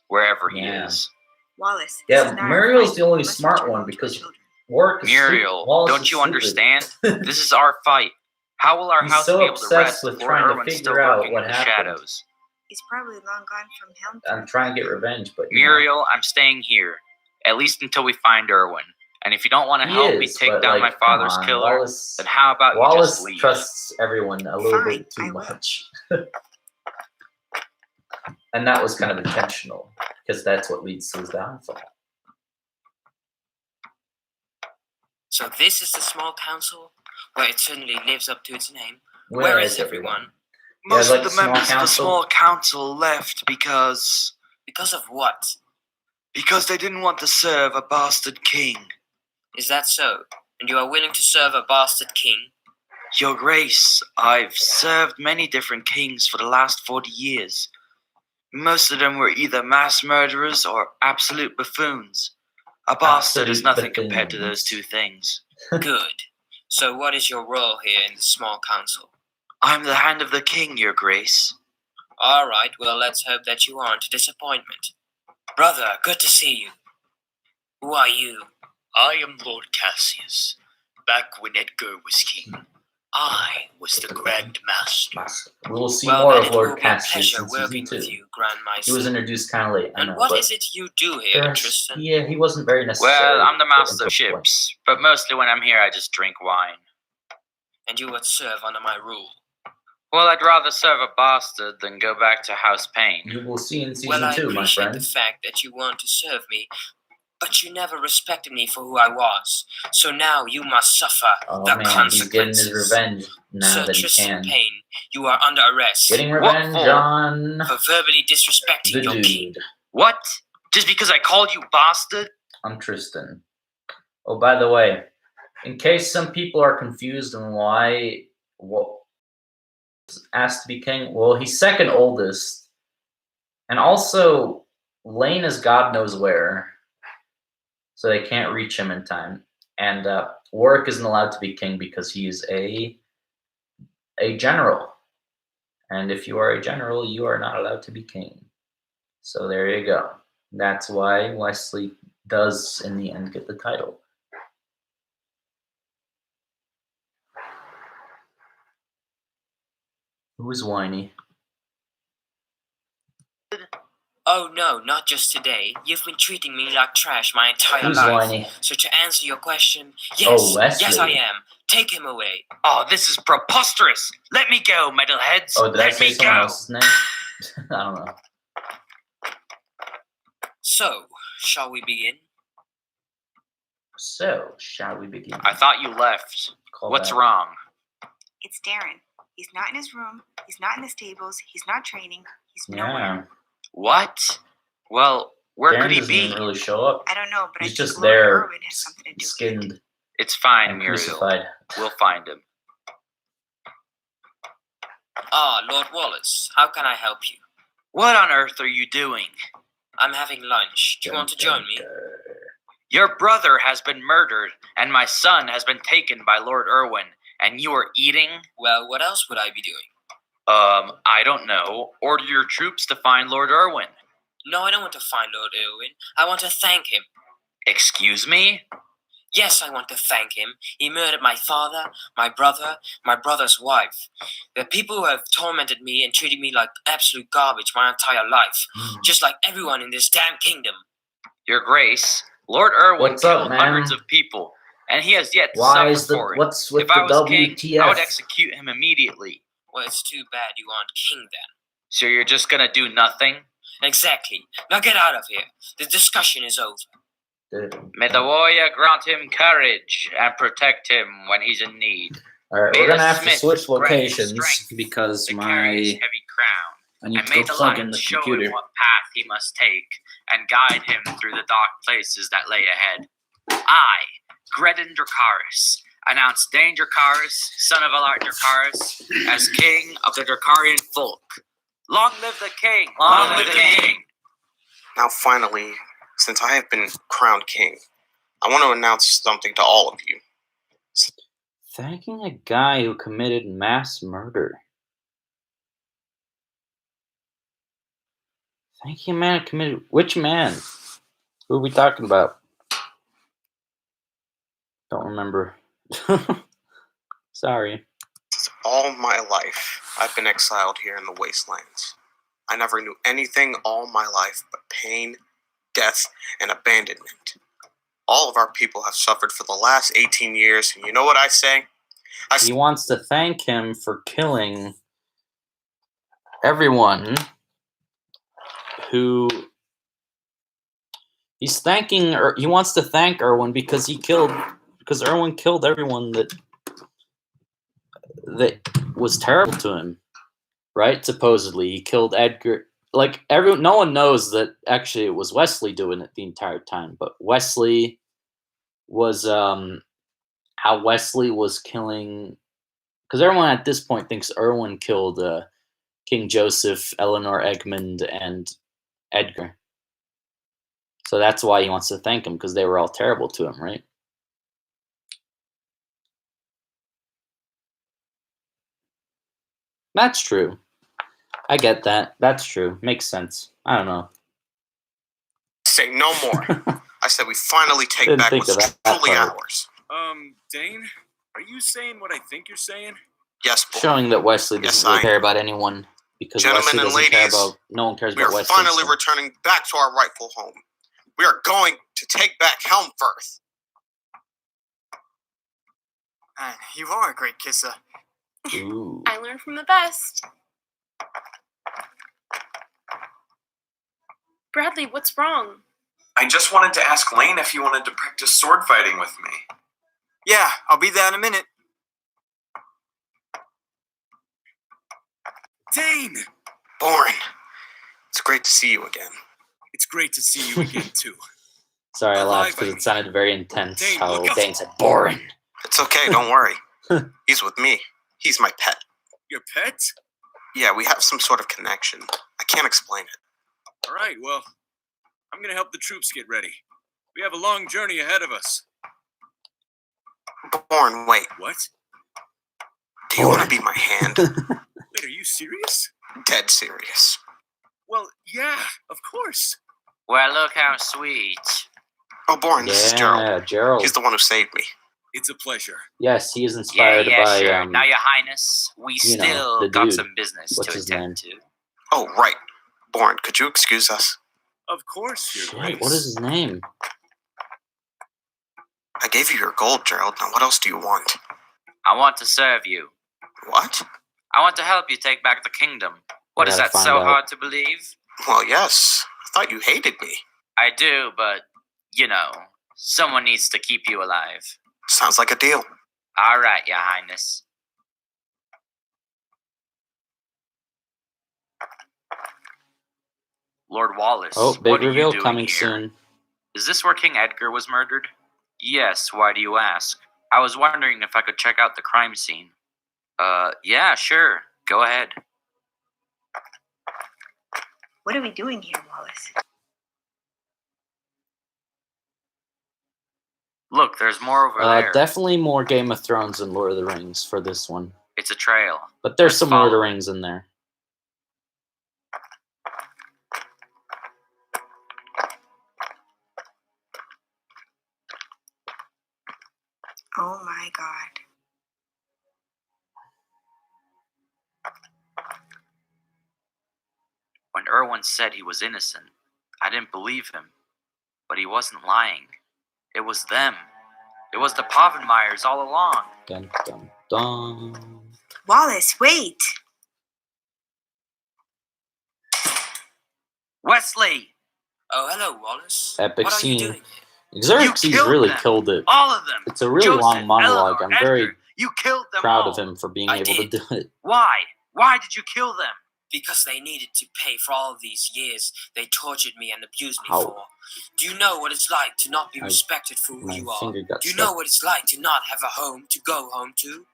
wherever he Yeah. is. Wallace. this Yeah, is not our Muriel's fight. the only We must smart return one home to because our children. Warwick is Muriel, stupid. Wallace don't is you stupid. understand? This is our fight. How will our He's house so be able to obsessed rest with if Lord trying to Irwin's still figure out working what in the happened. shadows? He's probably long gone from Helm. I'm trying to get revenge, but you know. Muriel, I'm staying here, at least until we find Irwin. And if you don't want to He help me is, take but, down like, my father's come on, killer, Wallace, then how about you Wallace just leave? trusts everyone a little Fine, bit too I will. much. And that was kind of intentional, because that's what leads to his downfall. So this is the small council, where it certainly lives up to its name. Where Where is is everyone? Yeah, Most like of the small members of the council. small council left because Because of what? they didn't want to serve a bastard king. Is that so? And you are willing to serve a bastard king? Your Grace, I've served many different kings for the last 40 years. Most of them were either mass murderers or absolute buffoons. A bastard is Absolute nothing compared to buffoons. those two things. Good. So what is your role here in the small council? I'm the hand of the king, Your Grace. All right, well, let's hope that you aren't a disappointment. Brother, good to see you. Who are you? I am Lord Cassius. Back when Edgar was king, I was the Grand Master. We will see Well, more then of it will Lord be a Cassius pleasure in season working 2. with you, Grand He was Maester. introduced kind of late, I And know, what but is it you do here, there's- Tristan? yeah, he wasn't very necessary. Well, I'm the master until of the point. ships, but mostly when I'm here I just drink wine. And you would serve under my rule. Well, I'd rather serve a bastard than go back to House Payne. You will see in season Well, I 2, my appreciate friend. the fact that you want to serve me, but you never respected me for who I was. So now you must suffer Oh the man, he's getting his consequences. revenge now Sir that he Tristan can. Payne, you are under arrest. Getting revenge for? on For verbally disrespecting the your king. dude. What? Just because I called you bastard? I'm Tristan. Oh, by the way, in case some people are confused on why what asked to be king, well, he's second oldest, and also Lane is God knows where, so they can't reach him in time. And Warwick isn't allowed to be king because he's a general, and if you are a general, you are not allowed to be king. So there you go. That's why Wesley does in the end get the title. Who is whiny? Oh no, not just today. You've been treating me like trash my entire Who's life. whiny? So to answer your question, Oh, yes, Wesley. yes I am. Take him away. Oh, this is preposterous! Let me go, metalheads! Oh, did I Let say me someone go! else's name? I don't know. So, shall we begin? So, shall we begin? I thought you left. Call What's back. wrong? It's Darren. He's not in his room. He's not in the stables. He's not training. He's nowhere. Yeah. What? Well, where Darren could he doesn't be? even really show up. I don't know, but He's I think just Lord there, Irwin has something to do with it. skinned It's fine, and Muriel. crucified. We'll find him. Ah, Lord Wallace, how can I help you? What on earth are you doing? I'm having lunch. Do you want to join me? Your brother has been murdered, and my son has been taken by Lord Irwin, and you are eating? Well, what else would I be doing? I don't know. Order your troops to find Lord Irwin. No, I don't want to find Lord Irwin. I want to thank him. Excuse me? Yes, I want to thank him. He murdered my father, my brother, my brother's wife. The people who have tormented me and treated me like absolute garbage my entire life. Just like everyone in this damn kingdom. Your Grace, Lord Irwin What's up, killed man? hundreds of people, and he has yet to Why suffer is the for it. what's with If I the was king, I would WTF? execute him immediately. Well, it's too bad you aren't king then. So you're just gonna do nothing? Exactly. Now get out of here. The discussion is over. May the warrior grant him courage and protect him when he's in need. All right, May we're the gonna have to smith switch grant locations strength because to carry his heavy crown. I need And to may go the plug light in the show computer. him what path he must take and guide him through the dark places that lay ahead. I, Gredin Dracarys, announce Dane Dracarys, son of Alart Dracarys, as king of the Dracarian folk. Long live the king! Long live the king! Now, finally, since I have been crowned king, I want to announce something to all of you. Thanking a guy who committed mass murder. Thanking a man who committed. Which man? Who are we talking about? Don't remember. Sorry. All my life, I've been exiled here in the wastelands. I never knew anything all my life but pain, death, and abandonment. All of our people have suffered for the last 18 years, and you know what I say? He wants to thank him for killing everyone who he's thanking, or he wants to thank Irwin because Irwin killed everyone that was terrible to him, right? Supposedly he killed Edgar. Like no one knows that actually it was Wesley doing it the entire time, but Wesley was how Wesley was killing, because everyone at this point thinks Irwin killed King Joseph, Eleanor Egmont, and Edgar. So that's why he wants to thank him, because they were all terrible to him, right? That's true. I get that. That's true. Makes sense. I don't know. Say no more. I said we finally take Didn't back think what's of that truly part. ours. Dane, are you saying what I think you're saying? Yes, boy. Showing that Wesley doesn't Yes, really I care am. about anyone, because Gentlemen Wesley and doesn't care ladies, about. No one cares We about are Wesley. finally so- returning back to our rightful home. We are going to take back Helmfirth. Man, you are a great kisser. Ooh. I learned from the best. Bradley, what's wrong? I just wanted to ask Lane if he wanted to practice sword fighting with me. Yeah, I'll be there in a minute. Dane! Boren, it's great to see you again. It's great to see you again, too. Sorry, I laughed Alive, because it sounded very intense. Dane, How look up. Dane said, "Boring." It's okay, don't worry. He's with me. He's my pet. Your pet? Yeah, we have some sort of connection. I can't explain it. All right, well, I'm going to help the troops get ready. We have a long journey ahead of us. Boren, wait. What? Do you want to be my hand? Wait, are you serious? Dead serious. Well, yeah, of course. Well, look how sweet. Oh, Boren, this is Gerald. Yeah, Gerald. He's the one who saved me. It's a pleasure. Yes, he is inspired by. Sure. Now, Your Highness, we you know, still the got dude. some business What's to his attend to. Oh, right. Boren, could you excuse us? Of course, Your Shit, Grace. what is his name? I gave you your gold, Gerald. Now, what else do you want? I want to serve you. What? I want to help you take back the kingdom. What is gotta that find so out. hard to believe? Well, yes. I thought you hated me. I do, but, you know, someone needs to keep you alive. Sounds like a deal. All right, Your Highness. Lord Wallace, Oh, big what are you reveal doing coming here? soon. Is this where King Edgar was murdered? Yes, why do you ask? I was wondering if I could check out the crime scene. Yeah, sure. Go ahead. What are we doing here, Wallace? Look, there's more over there. Definitely more Game of Thrones than Lord of the Rings for this one. It's a trail. But there's Let's some Lord of the follow. Rings in there. Oh my God. When Erwin said he was innocent, I didn't believe him. But he wasn't lying. It was them. It was the Povenmeyers all along. Dun, dun, dun. Wallace, wait. Wesley! Oh, hello, Wallace. Epic What are you scene. doing? Xerxes killed really them. killed it. All of them. It's a really Joseph, long monologue. Eleanor, I'm very Edgar, you killed them proud all. of him for being I able to did. do it. Why? Why did you kill them? Because they needed to pay for all these years they tortured me and abused me Ow. for. Do you know what it's like to not be I- respected for who my you are? finger got Do you stuck. know what it's like to not have a home to go home to?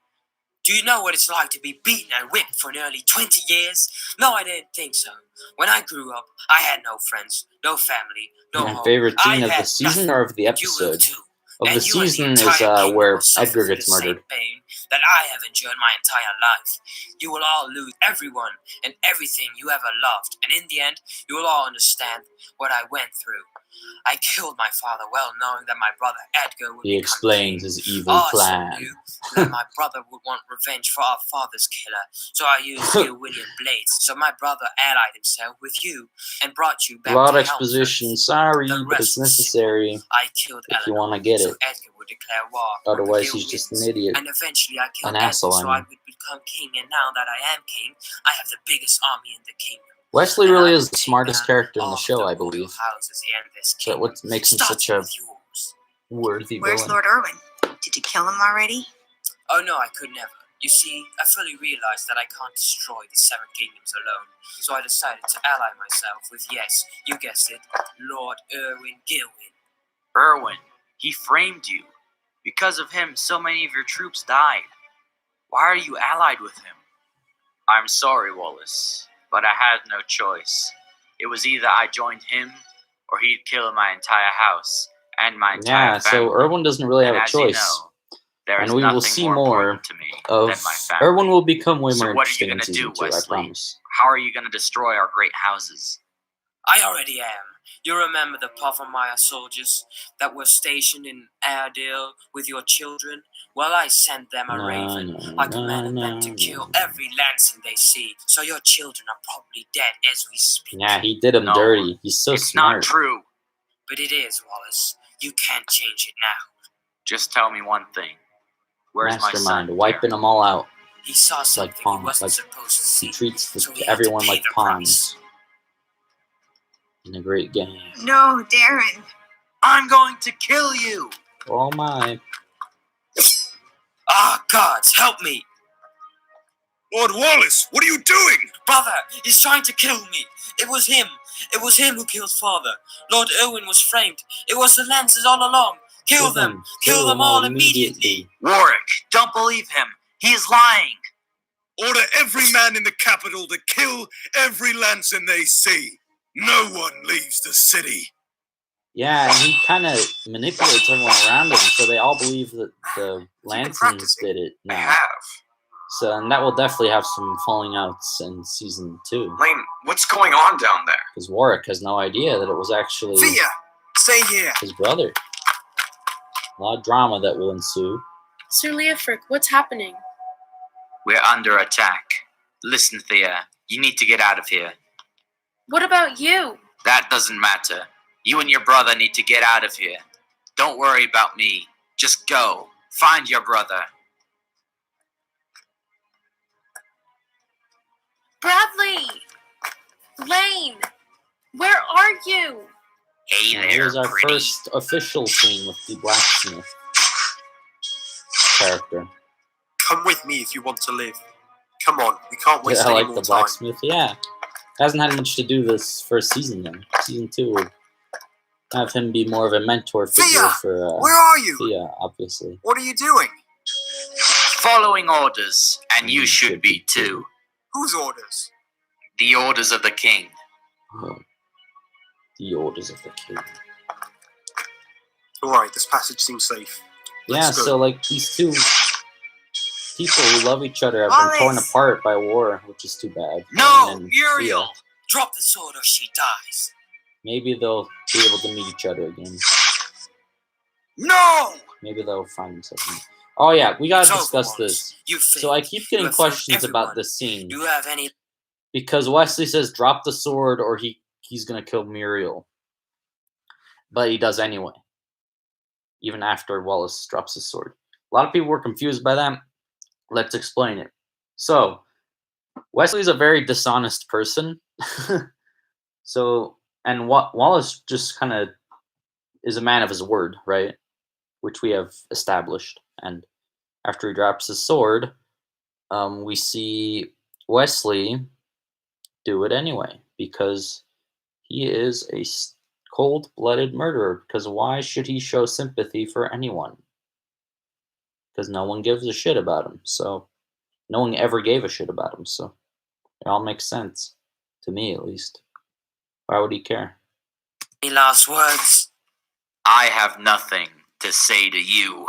Do you know what it's like to be beaten and whipped for nearly 20 years? No, I didn't think so. When I grew up, I had no friends, no family, no My home. favorite I scene of the had season nothing, or of the and you will episode? too. Of And the you and season the is entire kingdom where will suffer Edgar through gets the same murdered. pain that I have endured my entire life. You will all lose everyone and everything you ever loved, and in the end, you will all understand what I went through. I killed my father, well knowing that my brother Edgar would He become explains king. his evil I also plan. knew that my brother would want revenge for our father's killer, so I used you, William Blades. So my brother allied himself with you and brought you A back lot to of exposition. Sorry, The but it's rest was necessary I killed if you Eleanor, want to get so it. Edgar would declare war. on the Otherwise, Gill he's just Winds. an idiot. And eventually I killed An asshole, Edgar so I I mean. would become king, and now that I am king, I have the biggest army in the kingdom. Wesley And really I is will the take smartest down character in all the of show, I royal believe. houses here in this So kingdom, what makes him such starting a with yours. worthy Where's villain? Lord Erwin? Did you kill him already? Oh no, I could never. You see, I fully realized that I can't destroy the Seven Kingdoms alone, so I decided to ally myself with, yes, you guessed it, Lord Erwin Gilwyn. Erwin, he framed you. Because of him, so many of your troops died. Why are you allied with him? I'm sorry, Wallace, but I had no choice. It was either I joined him, or he'd kill my entire house and my entire Yeah, family. so Erwin doesn't really have And a as you choice. know, there is And we will nothing see more more important to me of than my family. Erwin will become way So more what are you interesting in gonna season do, 2, I Wesley? promise. How are you going to destroy our great houses? I already am. You remember the Povenmire soldiers that were stationed in Airedale with your children? Well, I sent them a raven. I commanded them to kill every Lansing they see, so your children are probably dead as we speak. Yeah, he did him No, dirty. He's so it's smart. not true. But it is, Wallace. You can't change it now. Just tell me one thing. Where's my Mastermind, son? wiping them all out. He saw something he pawns, wasn't like supposed to see. He treats so he had to everyone pay like the pawns in a great game. No, Darren. I'm going to kill you! Oh my. Ah, gods, help me! Lord Wallace, what are you doing? Brother, he's trying to kill me. It was him. It was him who killed father. Lord Erwin was framed. It was the Lancers all along. Kill them. Kill them all immediately. Warwick, don't believe him. He is lying. Order every man in the capital to kill every Lanson they see. No one leaves the city. Yeah, and he kind of manipulates everyone around him, so they all believe that the Lansons did it now. So, and that will definitely have some falling outs in season 2. Lane, what's going on down there? Because Warwick has no idea that it was actually Thea, stay here. his brother. A lot of drama that will ensue. Sir Leofric, what's happening? We're under attack. Listen, Thea, you need to get out of here. What about you? That doesn't matter. You and your brother need to get out of here. Don't worry about me. Just go. Find your brother. Bradley! Lane! Where are you? Hey And there, here's our pretty. first official scene with the blacksmith character. Come with me if you want to live. Come on, we can't waste I any like more the time. blacksmith. Yeah, hasn't had much to do this first season. Then season 2 will have him be more of a mentor figure Thea, for where are you? Thea, obviously. What are you doing? Following orders, and you should be too. Whose orders? The orders of the king. Oh, the orders of the king. Alright, this passage seems safe. Yeah, Let's go. so like these two people who love each other have been torn Wallace! apart by war, which is too bad. No, And Muriel! Thea, Drop the sword or she dies. maybe they'll be able to meet each other again. No! Maybe they'll find themselves. Oh yeah, we gotta It's over, discuss Wallace. this. You So I failed. keep You getting have failed questions about everyone. this scene Do you have any? because Wesley says drop the sword or he's gonna kill Muriel, but he does anyway, even after Wallace drops his sword. A lot of people were confused by that. Let's explain it. So Wesley's a very dishonest person. So and Wallace just kind of is a man of his word, right? Which we have established. And after he drops his sword, we see Wesley do it anyway because he is a cold-blooded murderer. Because why should he show sympathy for anyone? Because no one gives a shit about him. So no one ever gave a shit about him. So it all makes sense to me, at least. Why would he care? Any last words? I have nothing to say to you.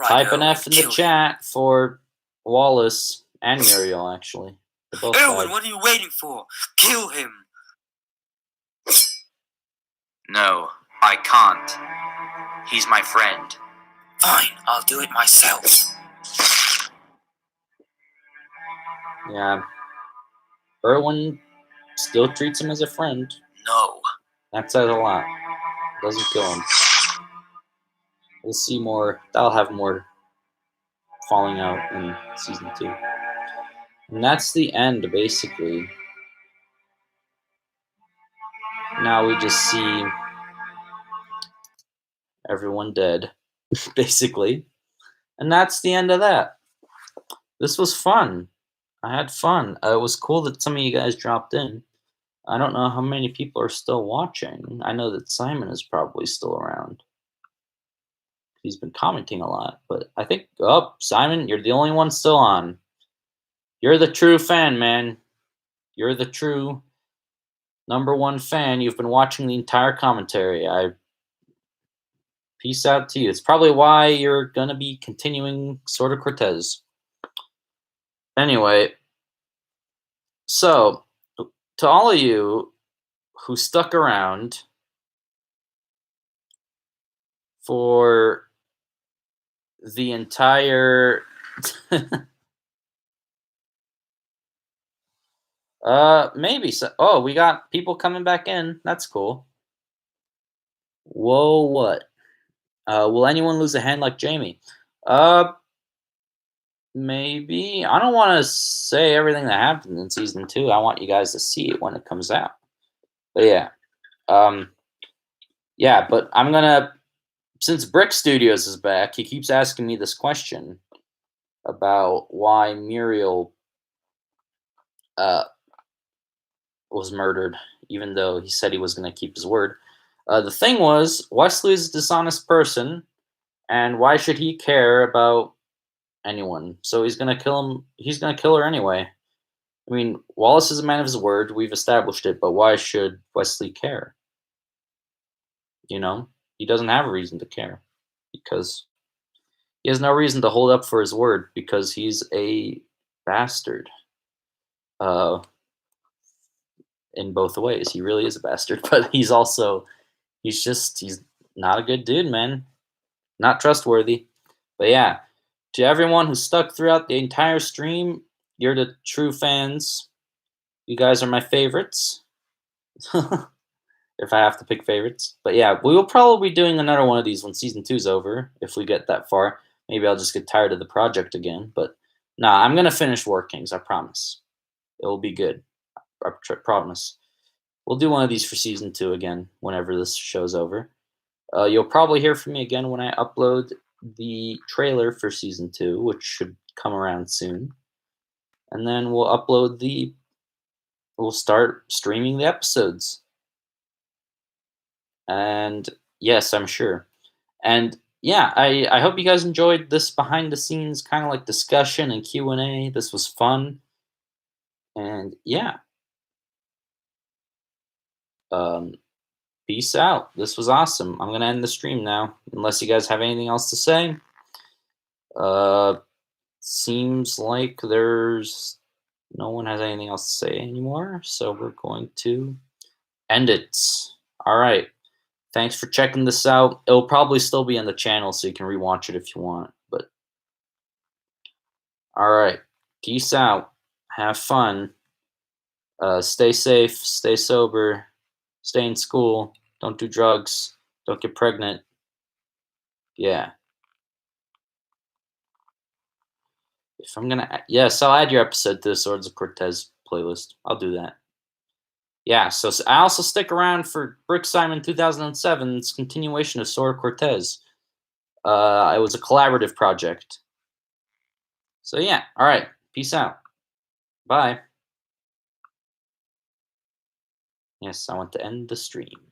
Type an F in the chat for Wallace and Muriel, actually. They both Erwin, died. what are you waiting for? Kill him. No, I can't. He's my friend. Fine, I'll do it myself. Yeah. Erwin still treats him as a friend. No. That says a lot. Doesn't kill him. We'll see more. That'll have more falling out in season 2. And that's the end, basically. Now we just see everyone dead, basically. And that's the end of that. This was fun. I had fun. It was cool that some of you guys dropped in. I don't know how many people are still watching. I know that Simon is probably still around. He's been commenting a lot, but I think, oh, Simon, you're the only one still on. You're the true fan, man. You're the true #1 fan. You've been watching the entire commentary. Peace out to you. It's probably why you're gonna be continuing Sword of Cortez. Anyway, so to all of you who stuck around for the entire maybe so. Oh, we got people coming back in. That's cool. Whoa, what? Will anyone lose a hand like Jamie? Maybe. I don't want to say everything that happened in season 2. I want you guys to see it when it comes out. But yeah. Yeah, but I'm gonna, since Brick Studios is back, he keeps asking me this question about why Muriel was murdered, even though he said he was going to keep his word. The thing was, Wesley's a dishonest person, and why should he care about anyone? So he's going to kill him. He's going to kill her anyway. I mean, Wallace is a man of his word. We've established it, but why should Wesley care? You know, he doesn't have a reason to care because he has no reason to hold up for his word because he's a bastard. In both ways, he really is a bastard, but he's not a good dude, man. Not trustworthy. But yeah, to everyone who stuck throughout the entire stream, you're the true fans. You guys are my favorites. If I have to pick favorites. But yeah, we will probably be doing another one of these when season 2's over, if we get that far. Maybe I'll just get tired of the project again. But nah, I'm going to finish War Kings, I promise. It will be good. I promise. We'll do one of these for season 2 again whenever this show's over. You'll probably hear from me again when I upload the trailer for season 2, which should come around soon. And then we'll start streaming the episodes. And yes, I'm sure. And yeah, I hope you guys enjoyed this behind the scenes kind of like discussion and Q&A. This was fun. And yeah. Peace out. This was awesome. I'm gonna end the stream now, unless you guys have anything else to say. Seems like there's no one has anything else to say anymore, so we're going to end it. All right. Thanks for checking this out. It'll probably still be on the channel, so you can rewatch it if you want. But all right, peace out. Have fun. Stay safe. Stay sober. Stay in school. Don't do drugs. Don't get pregnant. Yeah. If I'm gonna, yes, I'll add your episode to the Swords of Cortez playlist. I'll do that. Yeah, so I also stick around for Brick Simon 2007's continuation of Sword of Cortez. It was a collaborative project. So yeah, all right. Peace out. Bye. Yes, I want to end the stream.